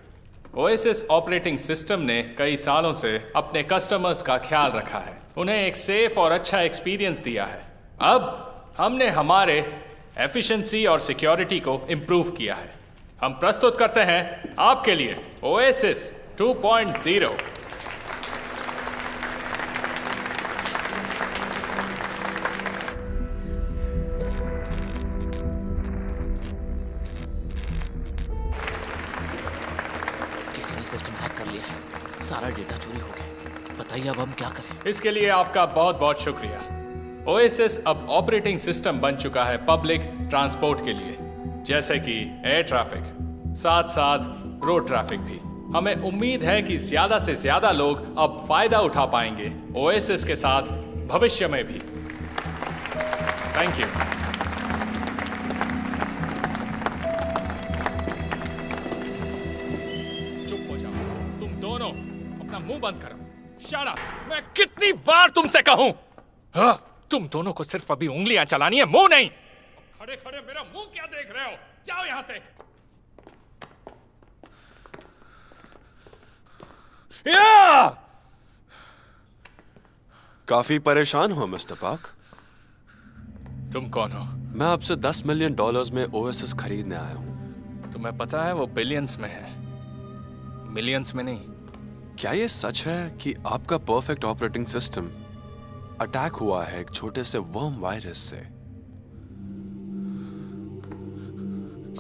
M: ओएसिस ऑपरेटिंग सिस्टम ने कई सालों से अपने कस्टमर्स का ख्याल रखा है, उन्हें एक सेफ और अच्छा एक्सपीरियंस दिया है। अब हमने हमारे एफिशिएंसी और सिक्योरिटी को इम्प्रूव किया है। हम प्रस्तुत करते हैं आपके लिए ओएसिस 2.0।
B: किसी ने सिस्टम हैक कर लिया है, सारा डेटा चोरी हो गया। बताइए अब हम क्या करें?
M: इसके लिए आपका बहुत बहुत शुक्रिया। ओएसिस अब ऑपरेटिंग सिस्टम बन चुका है पब्लिक ट्रांसपोर्ट के लिए, जैसे कि एयर ट्रैफिक, साथ साथ रोड ट्रैफिक भी। हमें उम्मीद है कि ज्यादा से ज्यादा लोग अब फायदा उठा पाएंगे ओएसिस के साथ भविष्य में भी। Thank you. चुप हो जाओ, तुम दोनों अपना मुंह बंद करो। Shut up! मैं कितनी बार तुमसे कहूं? हाँ, तुम दोनों को सिर्फ अभी उंगलियां चलानी है, मुंह नहीं। खड़े खड़े मेरा मुंह क्या देख रहे हो? जाओ यहां से। या!
G: काफी परेशान हो मिस्टर पार्क?
M: तुम कौन हो?
G: मैं आपसे $10 मिलियन में ओएसिस खरीदने आया हूं।
M: तुम्हें पता है वो बिलियंस में है, मिलियंस में नहीं।
G: क्या ये सच है कि आपका परफेक्ट ऑपरेटिंग सिस्टम अटैक हुआ है एक छोटे से वर्म वायरस से?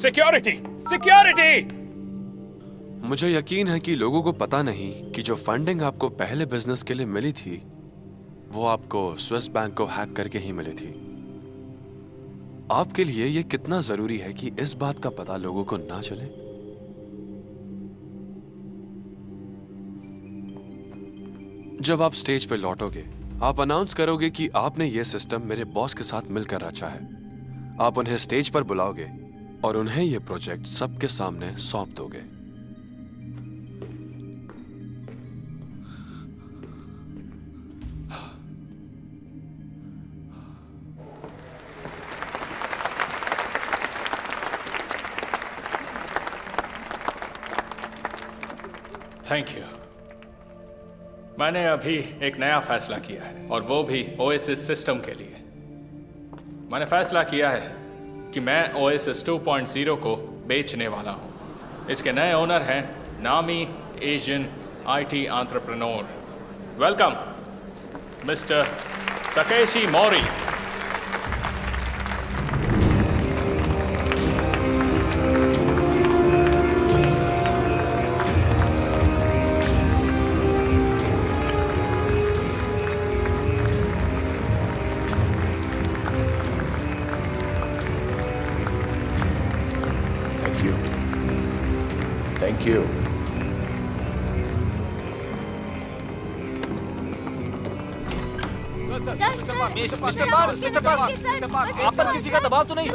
M: सिक्योरिटी! सिक्योरिटी!
G: मुझे यकीन है कि लोगों को पता नहीं कि जो फंडिंग आपको पहले बिजनेस के लिए मिली थी वो आपको स्विस बैंक को हैक करके ही मिली थी। आपके लिए ये कितना जरूरी है कि इस बात का पता लोगों को ना चले? जब आप स्टेज पे लौटोगे, आप अनाउंस करोगे कि आपने ये सिस्टम मेरे बॉस के साथ मिलकर रचा है। आप उन्हें स्टेज पर बुलाओगे और उन्हें ये प्रोजेक्ट सबके सामने सौंप दोगे।
M: Thank you. मैंने अभी एक नया फैसला किया है और वो भी ओएसिस सिस्टम के लिए। मैंने फैसला किया है कि मैं ओएसिस 2.0 को बेचने वाला हूं। इसके नए ओनर हैं नामी Asian IT entrepreneur. Welcome mister Takeshi Mori.
I: Thank you.
B: Mister park, आप पर किसी का दबाव तो नहीं?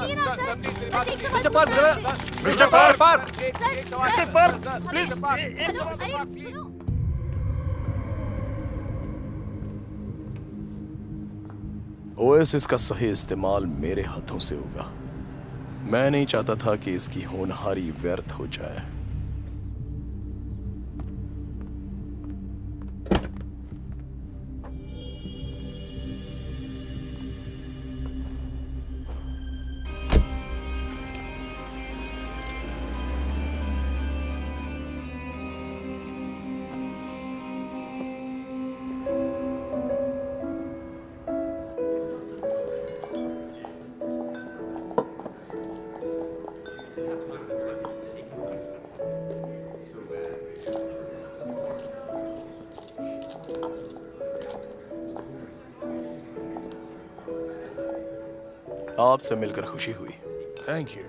B: Mister park, please.
I: ओएसिस का सही इस्तेमाल मेरे हाथों से होगा। मैं नहीं चाहता था कि इसकी होनहारी व्यर्थ हो जाए। आपसे मिलकर खुशी हुई।
M: Thank you.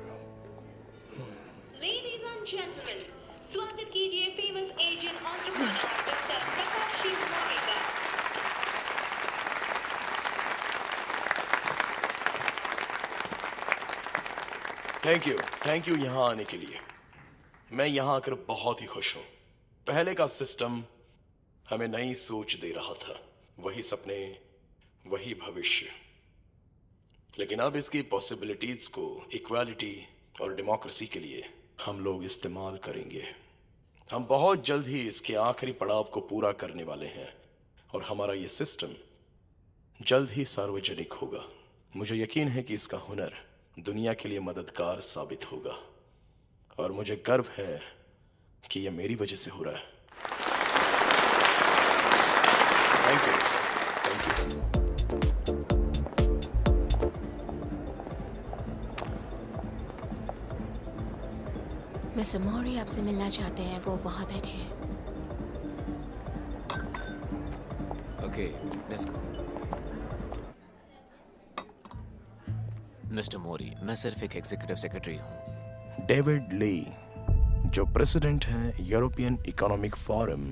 L: Ladies and gentlemen, स्वागत कीजिए famous Asian entrepreneur mister Takashi Mori का।
I: थैंक यू यहाँ आने के लिए। मैं यहाँ आकर बहुत ही खुश हूँ। पहले का सिस्टम हमें नई सोच दे रहा था, वही सपने, वही भविष्य। लेकिन अब इसकी पॉसिबिलिटीज को इक्वालिटी और डेमोक्रेसी के लिए हम लोग इस्तेमाल करेंगे। हम बहुत जल्द ही इसके आखिरी पड़ाव को पूरा करने वाले हैं और हमारा ये सिस्टम जल्द ही सार्वजनिक होगा। मुझे यकीन है कि इसका हुनर दुनिया के लिए मददगार साबित होगा और मुझे गर्व है कि यह मेरी वजह से हो रहा है। Thank you.
A: मिस्टर मोरी आपसे मिलना चाहते हैं, वो वहां बैठे हैं।
B: Okay, let's go. मिस्टर मोरी, मैं सिर्फ एक एग्जीक्यूटिव सेक्रेटरी हूँ।
I: डेविड ली, जो प्रेसिडेंट हैं यूरोपियन इकोनॉमिक फोरम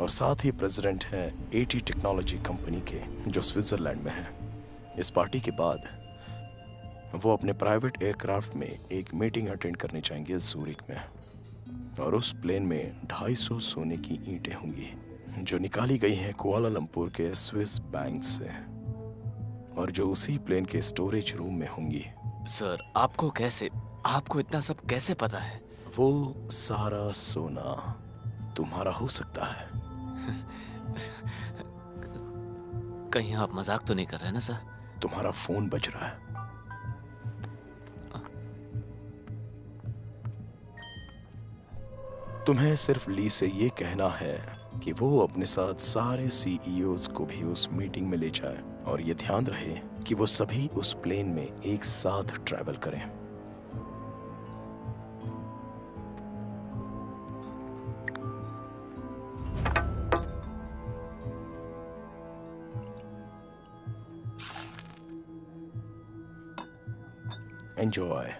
I: और साथ ही प्रेसिडेंट हैं एटी टेक्नोलॉजी कंपनी के, जो स्विट्जरलैंड में है। इस पार्टी के बाद वो अपने प्राइवेट एयरक्राफ्ट में एक मीटिंग अटेंड करने जाएंगे ज़ूरिक में, और उस प्लेन में 250 सोने की ईंटें होंगी जो निकाली गई हैं कुआलालंपुर के स्विस बैंक से, और जो उसी प्लेन के स्टोरेज रूम में होंगी।
B: सर, आपको इतना सब कैसे पता है?
I: वो सारा सोना तुम्हारा हो सकता है।
B: कहीं आप मजाक तो नहीं कर रहे ना सर?
I: तुम्हारा फोन बज रहा है। तुम्हें सिर्फ ली से ये कहना है कि वो अपने साथ सारे सीईओज को भी उस मीटिंग में ले जाए, और ये ध्यान रहे कि वो सभी उस प्लेन में एक साथ ट्रैवल करें। एंजॉय।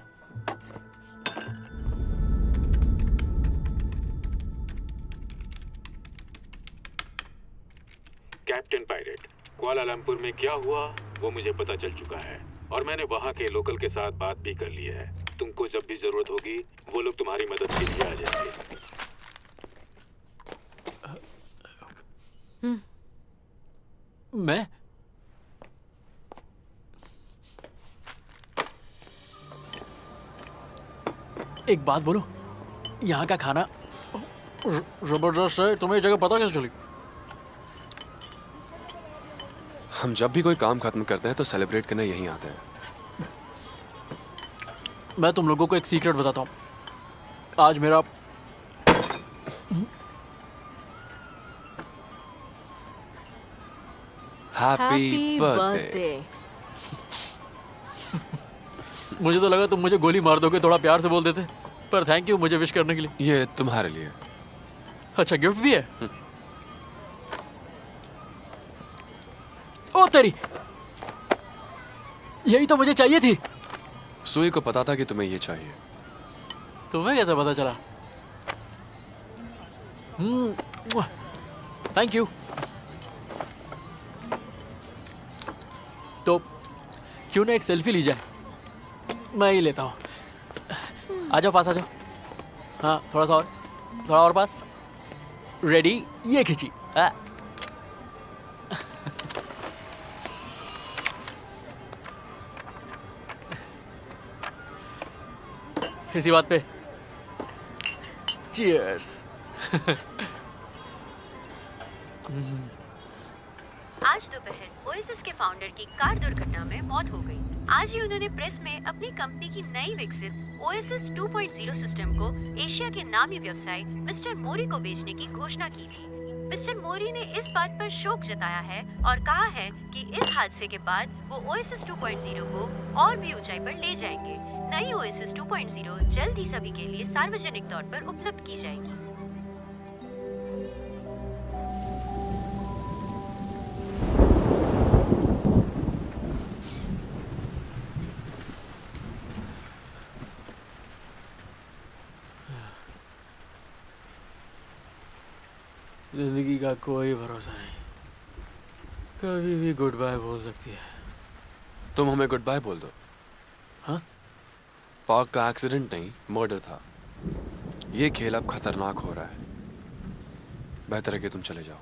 F: कैप्टन पायरेट, कुआलालंपुर में क्या हुआ वो मुझे पता चल चुका है और मैंने वहाँ के लोकल के साथ बात भी कर ली है। तुमको जब भी जरूरत होगी वो लोग तुम्हारी मदद के लिए आ जाएंगे।
B: मैं एक बात बोलूं, यहाँ का खाना जबरदस्त है। तुम्हें ये जगह पता कैसे चली?
G: हम जब भी कोई काम खत्म करते हैं तो सेलिब्रेट करने यहीं आते हैं।
B: मैं तुम लोगों को एक सीक्रेट बताता हूँ। आज मेरा
G: हैप्पी बर्थडे।
B: मुझे तो लगा तुम मुझे गोली मार दोगे, थोड़ा प्यार से बोल देते, पर थैंक यू मुझे विश करने के लिए।
G: ये तुम्हारे लिए।
B: अच्छा, गिफ्ट भी है? ओ तेरी, यही तो मुझे चाहिए थी।
G: सुई को पता था कि तुम्हें ये चाहिए।
B: तुम्हें कैसे पता चला? Thank you. तो क्यों ना एक सेल्फी ली जाए? मैं ही लेता हूँ। आ जाओ, पास आ जाओ। हाँ, थोड़ा और पास। रेडी? ये खींची। इसी बात पे चीयर्स।
L: आज दोपहर ओएसिस के फाउंडर की कार दुर्घटना में मौत हो गई। आज ही उन्होंने प्रेस में अपनी कंपनी की नई विकसित ओएसिस 2.0 सिस्टम को एशिया के नामी व्यवसायी मिस्टर मोरी को बेचने की घोषणा की थी। मिस्टर मोरी ने इस बात पर शोक जताया है और कहा है कि इस हादसे के बाद वो ओएसिस 2.0 को और भी ऊंचाई पर ले जाएंगे। नई ओएसिस 2.0 जल्द ही सभी के लिए सार्वजनिक तौर पर उपलब्ध की जाएगी।
B: जिंदगी का कोई भरोसा नहीं, कभी भी गुड बाय बोल सकती है।
G: तुम हमें गुड बाय बोल दो।
B: हाँ?
G: पार्क का एक्सीडेंट नहीं, मर्डर था। ये खेल अब खतरनाक हो रहा है। बेहतर है कि तुम चले जाओ।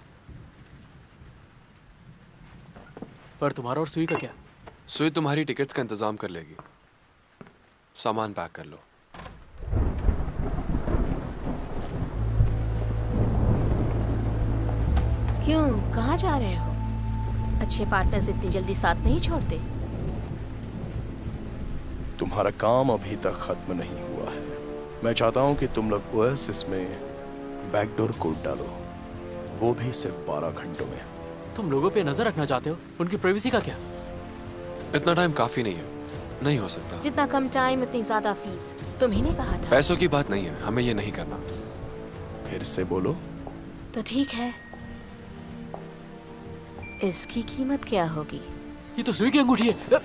B: पर तुम्हारा और सुई का क्या?
G: सुई तुम्हारी टिकट्स का इंतजाम कर लेगी। सामान पैक कर लो।
A: क्यों, कहाँ जा रहे हो? अच्छे पार्टनर्स इतनी जल्दी साथ नहीं छोड़ते।
I: तुम्हारा काम अभी तक खत्म नहीं हुआ है। मैं चाहता हूं कि तुम लोग ओएसिस में बैकडोर कोड डालो, वो भी सिर्फ 12 घंटों में।
B: तुम लोगों पे नजर रखना चाहते हो, उनकी प्राइवेसी का क्या?
G: इतना टाइम काफी नहीं है, नहीं हो सकता।
A: जितना कम टाइम उतनी ज्यादा फीस। तुम ही ने कहा था।
G: पैसों की बात नहीं है, हमें ये नहीं करना।
I: फिर से बोलो।
A: तो ठीक है, इसकी कीमत क्या होगी?
B: ये तो सुई की अंगूठी है।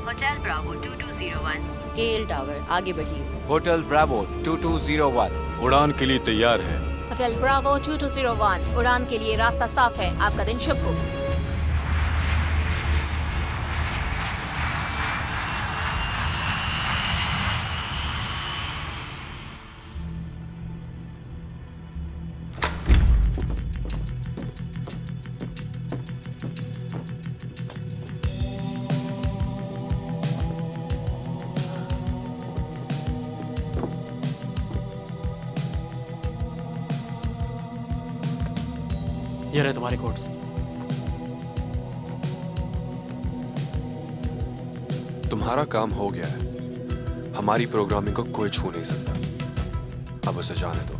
L: Hotel Bravo 2201।
H: केएल टावर, आगे बढ़िए।
K: होटल ब्रावो 2201
I: उड़ान के लिए तैयार है।
A: होटल ब्रावो 2201, उड़ान के लिए रास्ता साफ है। आपका दिन शुभ हो।
B: ये रहे तुम्हारे कोड्स।
G: तुम्हारा काम हो गया है। हमारी प्रोग्रामिंग को कोई छू नहीं सकता। अब उसे जाने दो।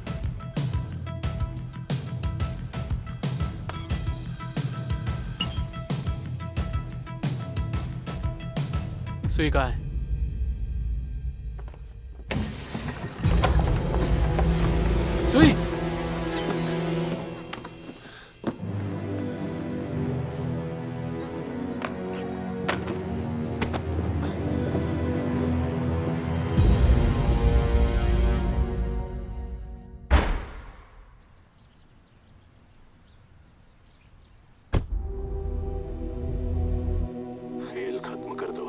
B: सुई कहाँ है? सुई!
I: खेल खत्म कर दो।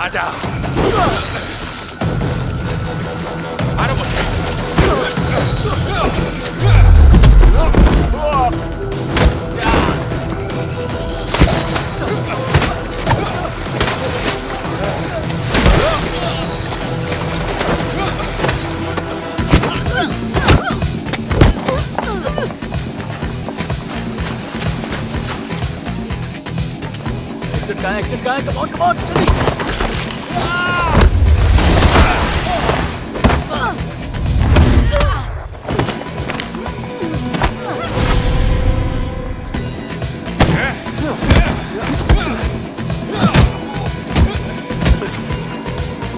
F: आजा।
B: एक्सिट कहाँ है? कम ऑन जल्दी!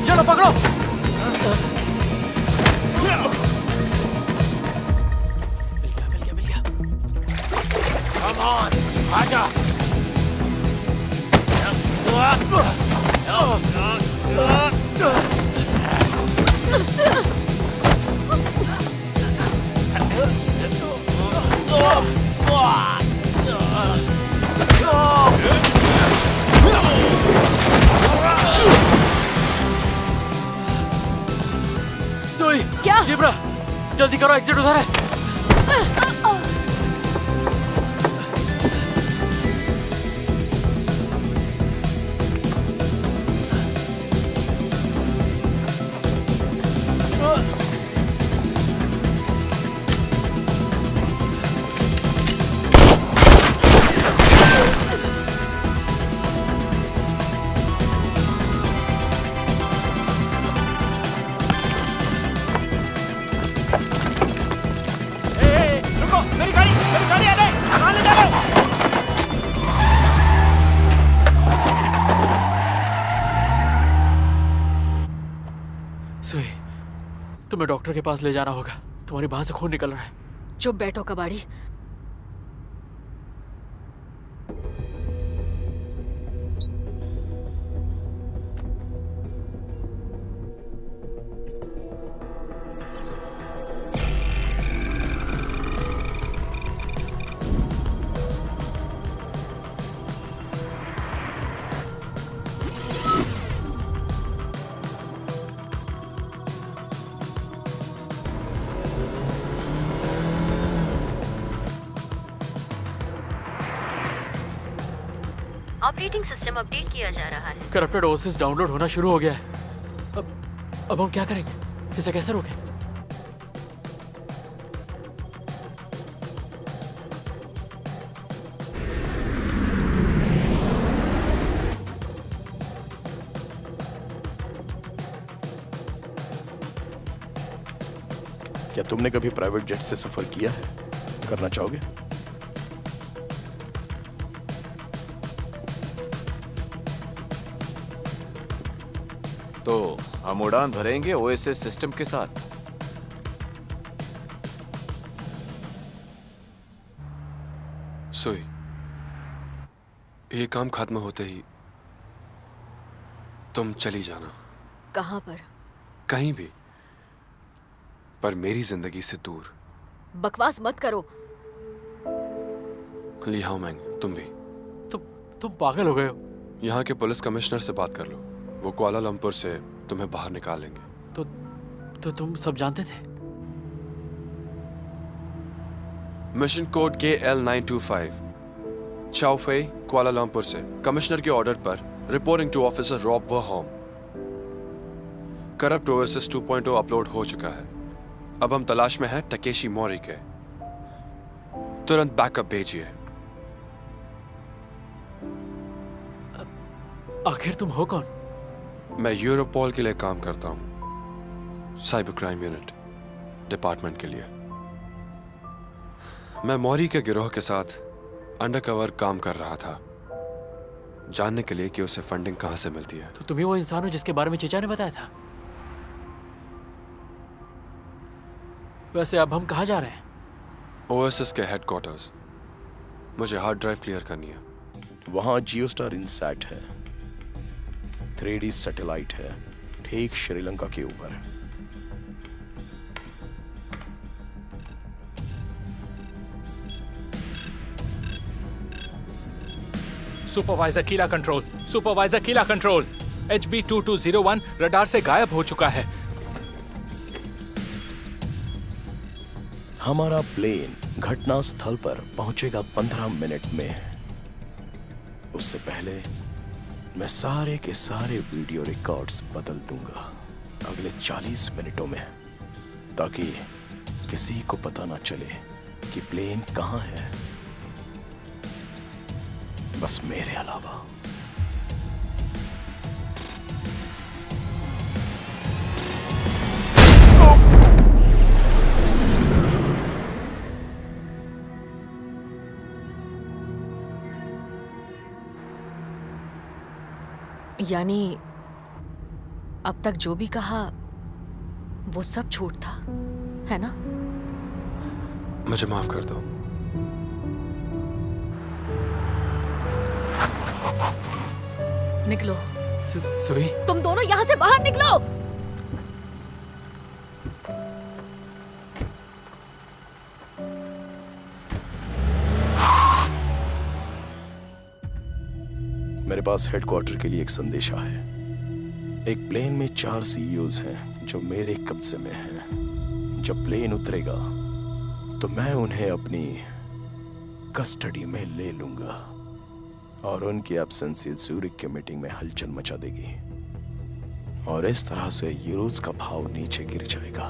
B: चलो पकड़ो! मिल गया।
F: Come on, आजा।
B: सुई!
H: क्या?
B: जिब्रा, जल्दी करो, एग्जिट उधर है। सुई, तुम्हें डॉक्टर के पास ले जाना होगा। तुम्हारी बांह से खून निकल रहा है।
H: चुप बैठो कबाड़ी।
L: ऑपरेटिंग सिस्टम अपडेट किया जा रहा है।
B: करप्टेड ओएसएस डाउनलोड होना शुरू हो गया है। अब हम क्या करेंगे? इसे कैसे रोकें?
I: क्या तुमने कभी प्राइवेट जेट से सफर किया है? करना चाहोगे?
K: तो हम उड़ान भरेंगे ओएसएस सिस्टम के साथ।
G: ये काम खत्म होते ही तुम चली जाना।
H: कहाँ पर?
G: कहीं भी, पर मेरी जिंदगी से दूर।
H: बकवास मत करो।
G: ली हाओ मैंग, तुम भी।
B: तुम पागल हो गए हो।
G: यहाँ के पुलिस कमिश्नर से बात कर लो, वो कुआलालंपुर से तुम्हें बाहर निकालेंगे।
B: तो तुम सब जानते थे?
G: Mission code KL925 Chaofe Kuala Lumpur से कमिश्नर के ऑर्डर पर reporting to officer Rob Verhom. Corrupt OSS 2.0 upload हो चुका है। अब हम तलाश में हैं टकेशी मोरी के। तुरंत बैकअप भेजिए।
B: आखिर तुम हो कौन?
G: मैं यूरोपॉल के लिए काम करता हूं, साइबर क्राइम यूनिट डिपार्टमेंट के लिए। मैं मौरी के गिरोह के साथ अंडरकवर काम कर रहा था, जानने के लिए कि उसे फंडिंग कहां से मिलती है।
B: तो तुम ही वो इंसान हो जिसके बारे में चीचा ने बताया था? वैसे अब हम कहां जा रहे हैं?
G: ओएसएस के हेडक्वार्टर्स। मुझे हार्ड ड्राइव क्लियर करनी है।
I: वहां जियोस्टार इनसैट है, 3D सैटेलाइट है, ठीक श्रीलंका के ऊपर।
M: सुपरवाइजर कीला कंट्रोल, सुपरवाइजर कीला कंट्रोल, HB2201 रडार से गायब हो चुका है।
I: हमारा प्लेन घटना स्थल पर पहुंचेगा 15 मिनट में। उससे पहले मैं सारे के सारे वीडियो रिकॉर्ड्स बदल दूंगा अगले 40 मिनटों में, ताकि किसी को पता ना चले कि प्लेन कहां है, बस मेरे अलावा।
H: यानी अब तक जो भी कहा वो सब झूठ था, है ना?
G: मुझे माफ कर दो।
H: निकलो।
B: सुई,
H: तुम दोनों यहां से बाहर निकलो।
I: मेरे पास हेडक्वार्टर के लिए एक संदेशा है। एक प्लेन में 4 CEOs हैं जो मेरे कब्जे में हैं। जब प्लेन उतरेगा तो मैं उन्हें अपनी कस्टडी में ले लूंगा और उनकी एब्सेंस से ज़ूरिक के मीटिंग में हलचल मचा देगी और इस तरह से यूरोज का भाव नीचे गिर जाएगा।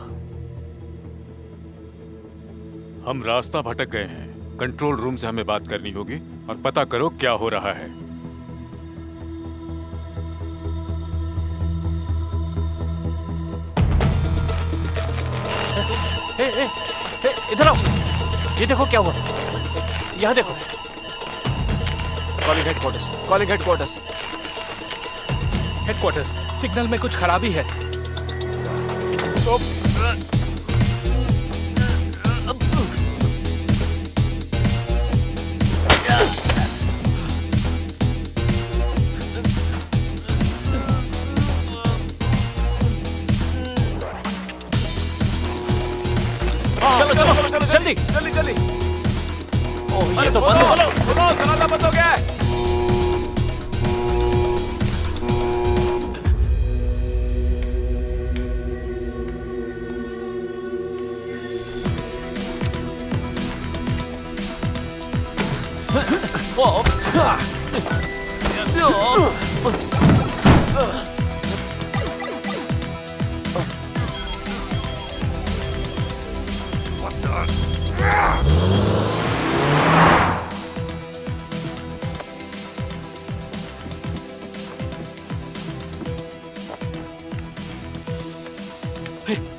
K: हम रास्ता भटक गए हैं। कंट्रोल रूम से हमें बात करनी होगी और पता करो क्या हो रहा है।
D: इधर आओ, ये देखो क्या हुआ। यहाँ देखो।
M: Calling headquarters, calling headquarters. Headquarters, signal में कुछ खराबी है।
D: चलो चलो जल्दी
M: जल्दी जल्दी।
D: ये तो बंद है।
M: दरवाजा बंद हो गया है।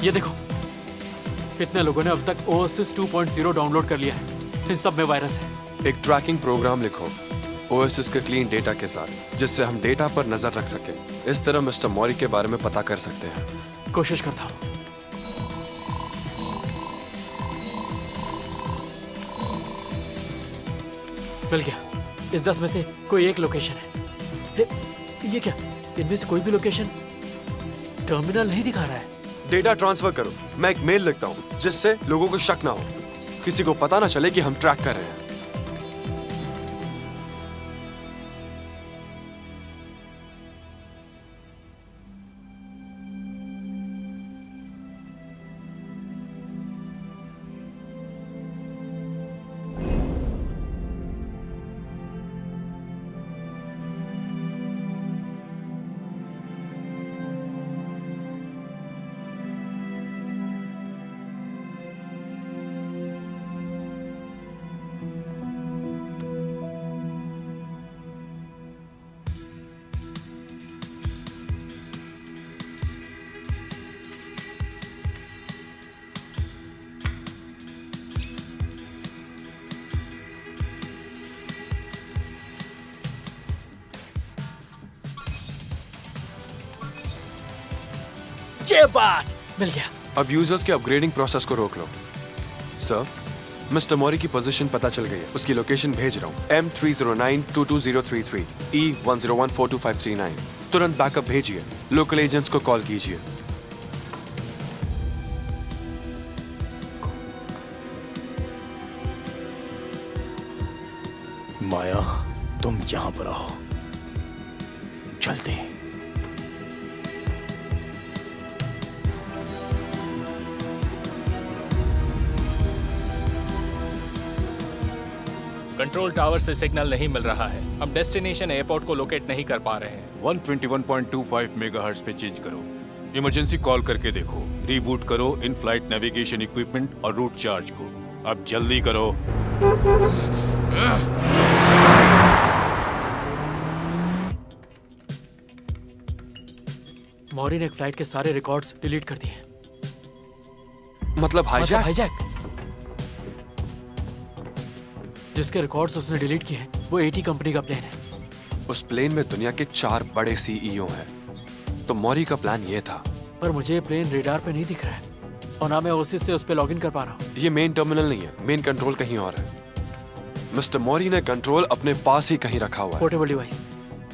B: ये देखो, कितने लोगों ने अब तक OSS 2.0 डाउनलोड कर लिया है। इन सब में वायरस है।
G: एक ट्रैकिंग प्रोग्राम लिखो ओएसएस के क्लीन डेटा के साथ, जिससे हम डेटा पर नजर रख सकें। इस तरह मिस्टर मौरी के बारे में पता कर सकते हैं।
B: कोशिश करता हूँ। मिल गया। इस 10 में से कोई एक लोकेशन है। ये क्या, इनमें से कोई भी लोकेशन टर्मिनल नहीं दिखा रहा है।
G: डेटा ट्रांसफर करो, मैं एक मेल लिखता हूँ जिससे लोगों को शक ना हो, किसी को पता ना चले कि हम ट्रैक कर रहे हैं।
B: ये बात मिल गया।
G: अब यूजर्स के अपग्रेडिंग प्रोसेस को रोक लो। सर, मिस्टर मौरी की पोजीशन पता चल गई है, उसकी लोकेशन भेज रहा हूँ। M309-22033 E101425339। तुरंत बैकअप भेजिए, लोकल एजेंट्स को कॉल कीजिए।
I: माया, तुम यहां पर आओ जल्दी।
M: कंट्रोल टावर से सिग्नल नहीं मिल रहा है। हम डेस्टिनेशन एयरपोर्ट को लोकेट नहीं कर पा रहे हैं।
K: 121.25 मेगाहर्ट्ज पे चेंज करो। इमरजेंसी कॉल करके देखो। रीबूट करो इन फ्लाइट नेविगेशन इक्विपमेंट और रूट चार्ज को। अब जल्दी करो।
B: मौरी ने एक फ्लाइट के सारे रिकॉर्ड्स डिलीट कर दिए।
G: मतलब
B: हाईजैक? जिसके रिकॉर्ड्स उसने डिलीट किए हैं वो AT कंपनी का प्लेन है।
G: उस प्लेन में दुनिया के 4 बड़े CEO हैं। तो मौरी का प्लान ये था।
B: पर मुझे ये प्लेन रेडार पे नहीं दिख रहा है और ना मैं ओसिस से उस पे लॉगिन कर पा रहा हूँ।
G: ये मेन टर्मिनल नहीं है, मेन कंट्रोल कहीं और है। मिस्टर मौरी ने कंट्रोल अपने पास ही कहीं रखा हुआ है।
B: Portable device.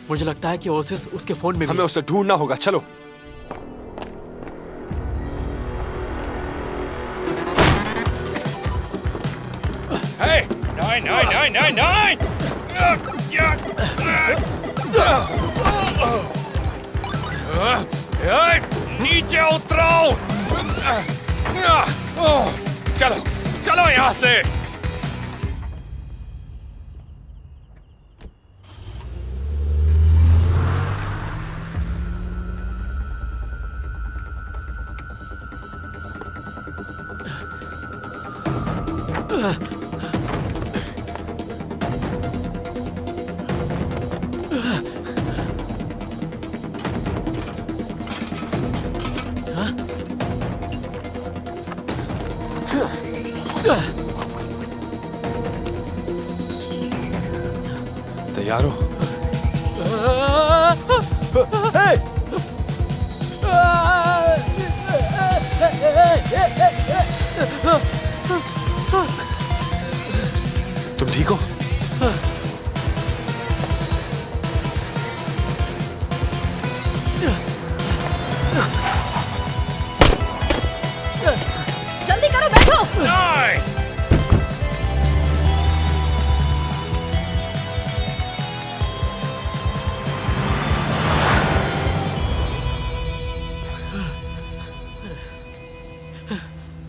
B: मुझे लगता है कि ओसिस उसके फोन में भी।
G: हमें उसे ढूंढना होगा, चलो।
M: Hey! Nine! नीचे उतरो! चलो यहाँ से!
G: तैयार हो? तुम ठीक हो?
H: जल्दी करो, बैठो।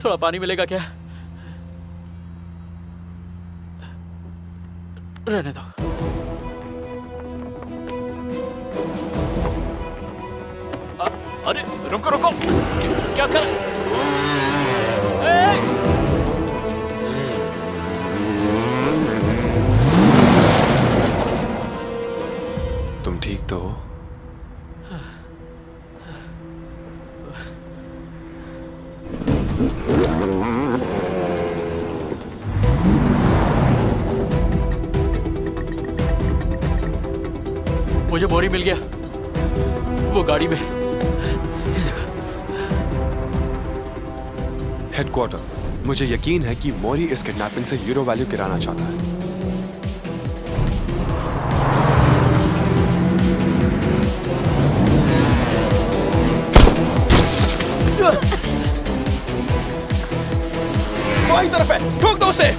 B: थोड़ा पानी मिलेगा क्या? रहने दो। अरे रुको क्या कर?
G: तुम ठीक तो हो?
B: मुझे बोरी मिल गया, वो गाड़ी में।
G: हेडक्वार्टर, मुझे यकीन है कि मौरी इस किडनैपिंग से यूरो वैल्यू गिराना चाहता है। तरफ है, ठोक दो उसे।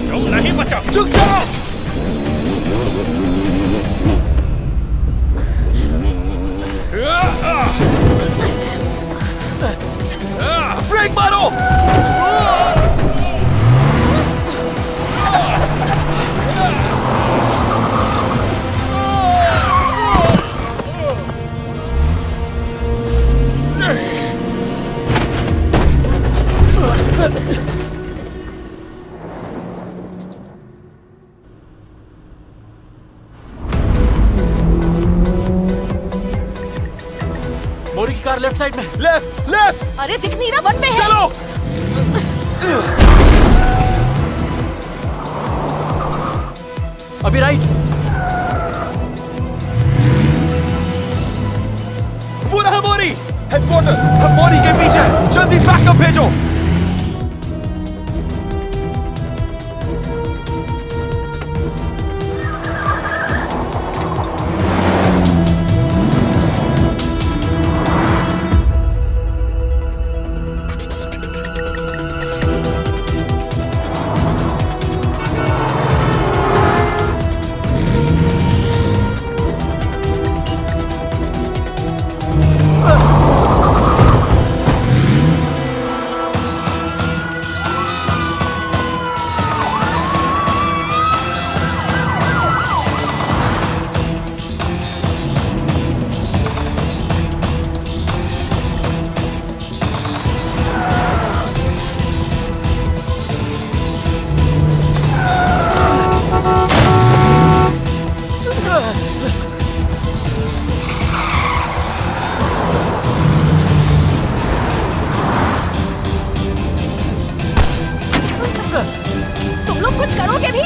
I: तुम नहीं बचा।
G: चुप जाओ। ब्रेक मारो।
B: मोरी की कार लेफ्ट साइड में।
G: Left left.
H: अरे दिख नहीं रहा, वन पे है।
G: चलो।
B: अभी राइट।
G: पूरा है मोरी। हेडक्वार्टर्स, हम मोरी के पीछे हैं। जल्दी बैकअप भेजो।
H: तुम लोग कुछ करोगे भी?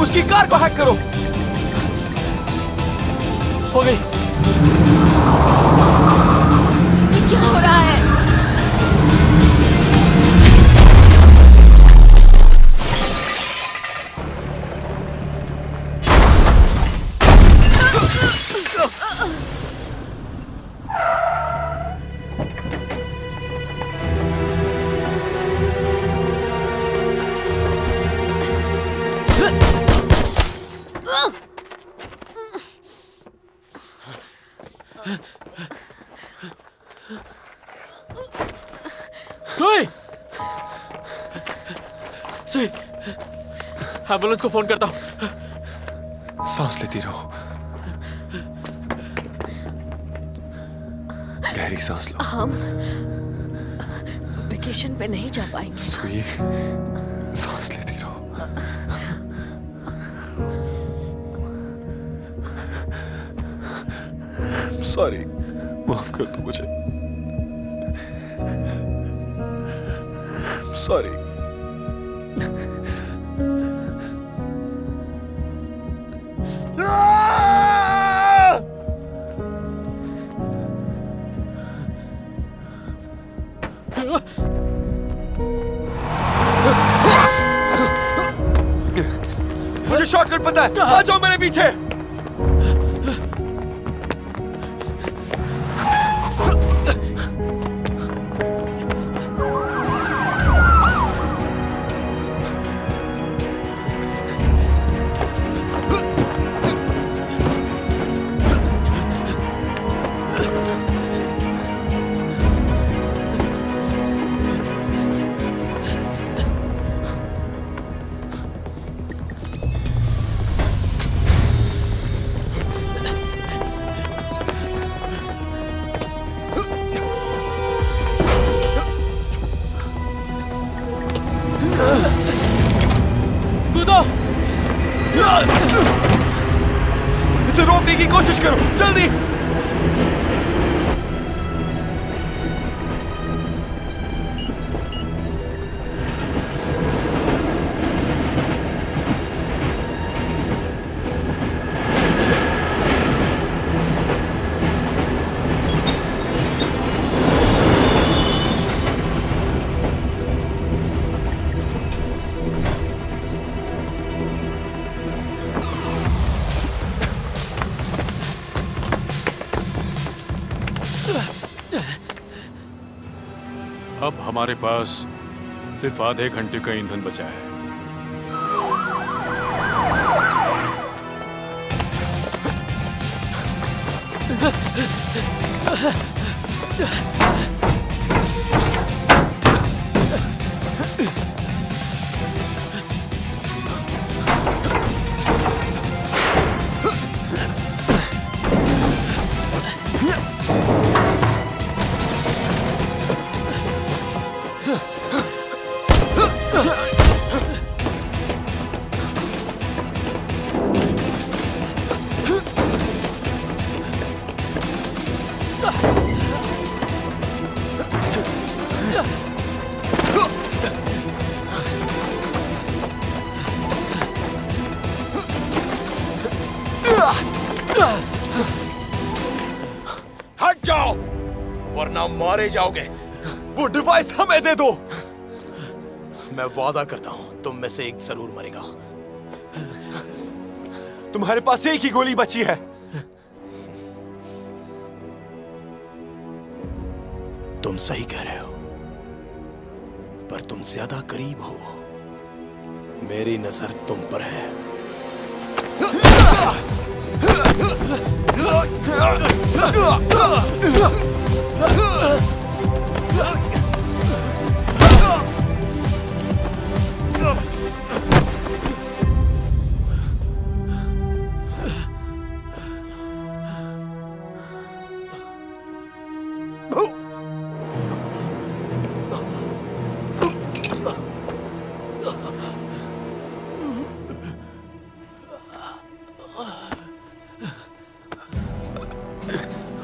G: उसकी कार को हैक करो।
B: हो गई।
H: ये क्या हो रहा है?
B: सुई, सुई, एम्बुलेंस को फोन करता हूँ।
G: सांस लेती रहो, गहरी सांस लो।
H: हम वेकेशन पे नहीं जा पाएंगे।
G: सुई, सांस लेती रहो। सॉरी, माफ कर दो मुझे। सॉरी। मुझे शॉर्टकट पता है, आ जाओ मेरे पीछे।
B: कूदो!
G: इसे रोकने की कोशिश करो, जल्दी!
K: अब हमारे पास सिर्फ आधे घंटे का ईंधन बचा है।
I: हट जाओ वरना मारे जाओगे। वो डिवाइस हमें दे दो। मैं वादा करता हूं तुम में से एक जरूर मरेगा।
G: तुम्हारे पास एक ही गोली बची है।
I: तुम सही कह रहे हो, पर तुम ज्यादा करीब हो। मेरी नजर तुम पर है।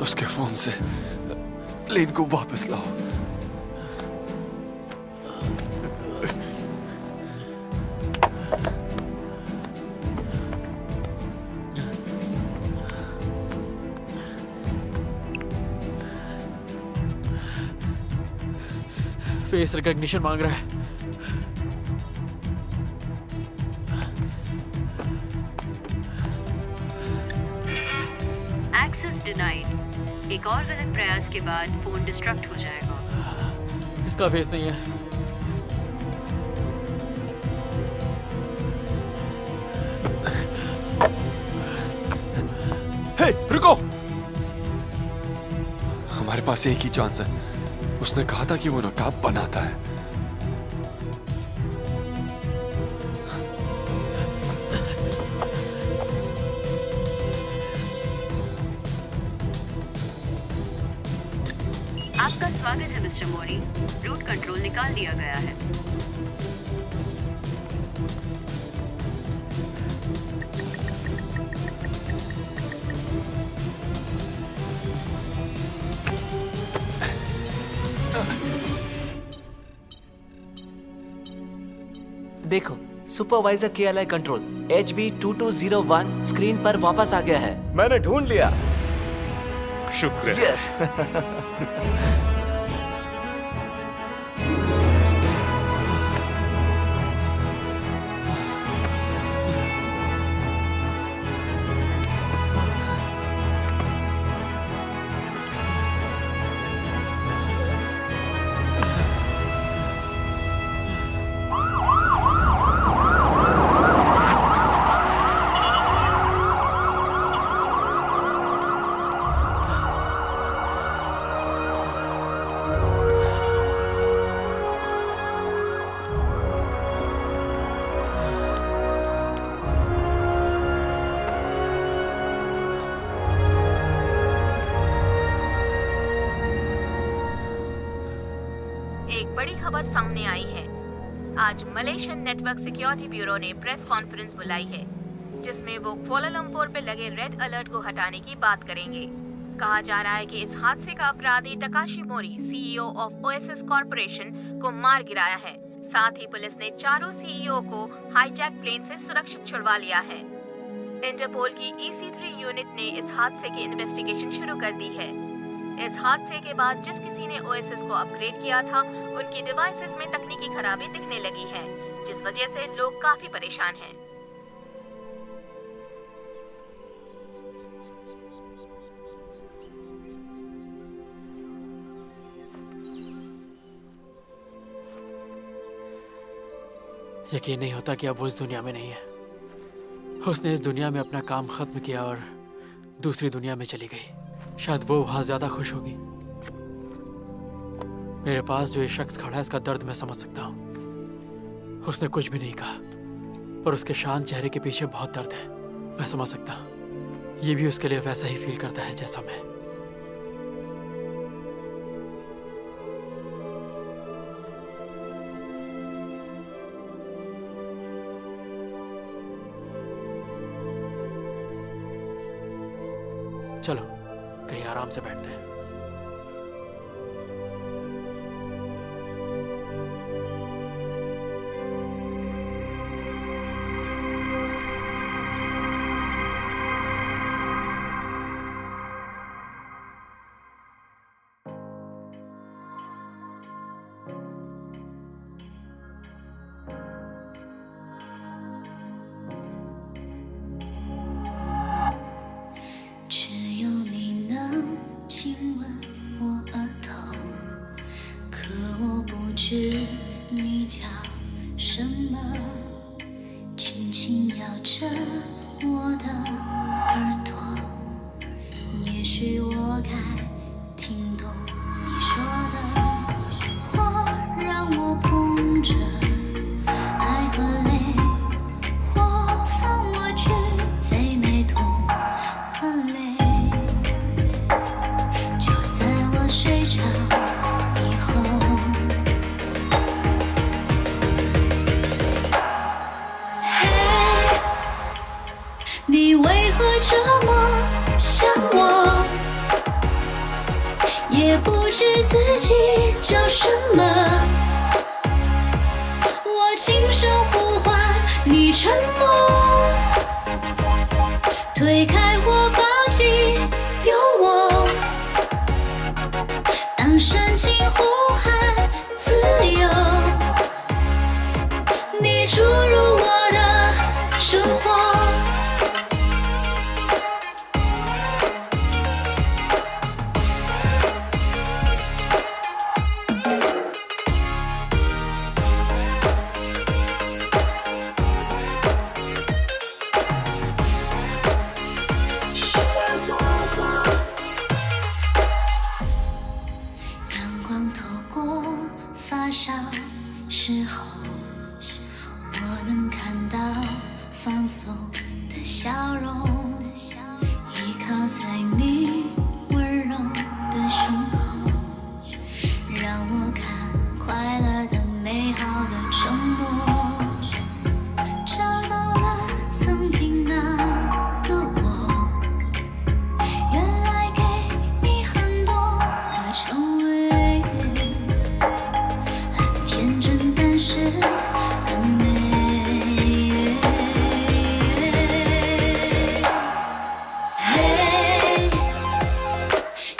G: उसके फोन से लेन को वापस लाओ।
B: फेस रिकॉग्निशन मांग रहा है।
L: Access denied. एक और गलत प्रयास के बाद फोन डिस्ट्रक्ट हो जाएगा।
B: इसका फेस नहीं है।
G: हे, रुको। हमारे पास एक ही चांस है। उसने कहा था कि वो नकाब बनाता है।
L: आपका स्वागत है मिस्टर मोरी। रूट कंट्रोल निकाल दिया गया है।
O: देखो, supervisor KLI control HB2201 screen पर वापस आ गया है।
I: मैंने ढूंढ लिया।
K: शुक्र है।
O: यस।
L: एक बड़ी खबर सामने आई है। आज मलेशियन नेटवर्क सिक्योरिटी ब्यूरो ने प्रेस कॉन्फ्रेंस बुलाई है, जिसमें वो कुआलालंपुर पे लगे रेड अलर्ट को हटाने की बात करेंगे। कहा जा रहा है कि इस हादसे का अपराधी Takeshi Mori, CEO of oasis corporation, को मार गिराया है। साथ ही पुलिस ने चारों CEO को हाईजैक प्लेन से सुरक्षित छुड़वा लिया है। इंटरपोल की EC3 यूनिट ने इस हादसे की इन्वेस्टिगेशन शुरू कर दी है। इस हादसे के बाद जिस किसी ने ओएसिस को अपग्रेड किया था, उनकी डिवाइसेस में तकनीकी खराबी दिखने लगी है, जिस वजह से लोग काफी परेशान हैं।
B: यकीन नहीं होता कि अब वो इस दुनिया में नहीं है। उसने इस दुनिया में अपना काम खत्म किया और दूसरी दुनिया में चली गई। शायद वो वहां ज्यादा खुश होगी। मेरे पास जो ये शख्स खड़ा है, इसका दर्द मैं समझ सकता हूँ। उसने कुछ भी नहीं कहा, पर उसके शांत चेहरे के पीछे बहुत दर्द है। मैं समझ सकता हूँ। ये भी उसके लिए वैसा ही फील करता है जैसा मैं। चलो कहीं आराम से बैठते हैं।
P: 只有你能亲吻我额头，可我不知你叫什么，轻轻摇着我的耳朵，也许我该听懂你说的话，让我碰着爱和泪，或放我去飞没痛和泪，就在我睡着以后。嘿，你为何这么想我？也不知自己叫什么。我轻声呼唤，你沉默。推开或抱紧，有我。当深情呼喊自由，你注入我的生活。阳光透过发梢时候，我能看到放松的笑容，依靠在你温柔的胸口，让我看快乐的美好的承诺，找到了曾经那个我，原来给你很多的称谓，很天真但是很美。嘿，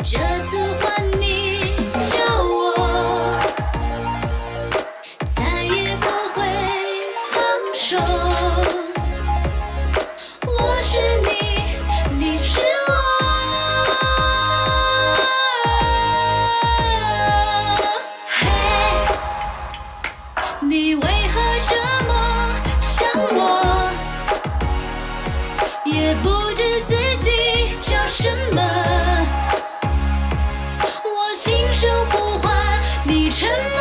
P: 这次换你叫我，再也不会放手。我是你，你是我。嘿，你为何这么想我？也不知自己叫什么。我轻声呼唤，你沉默。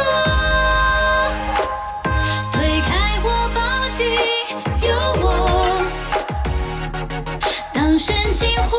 P: 推开或抱紧，有我。当深情呼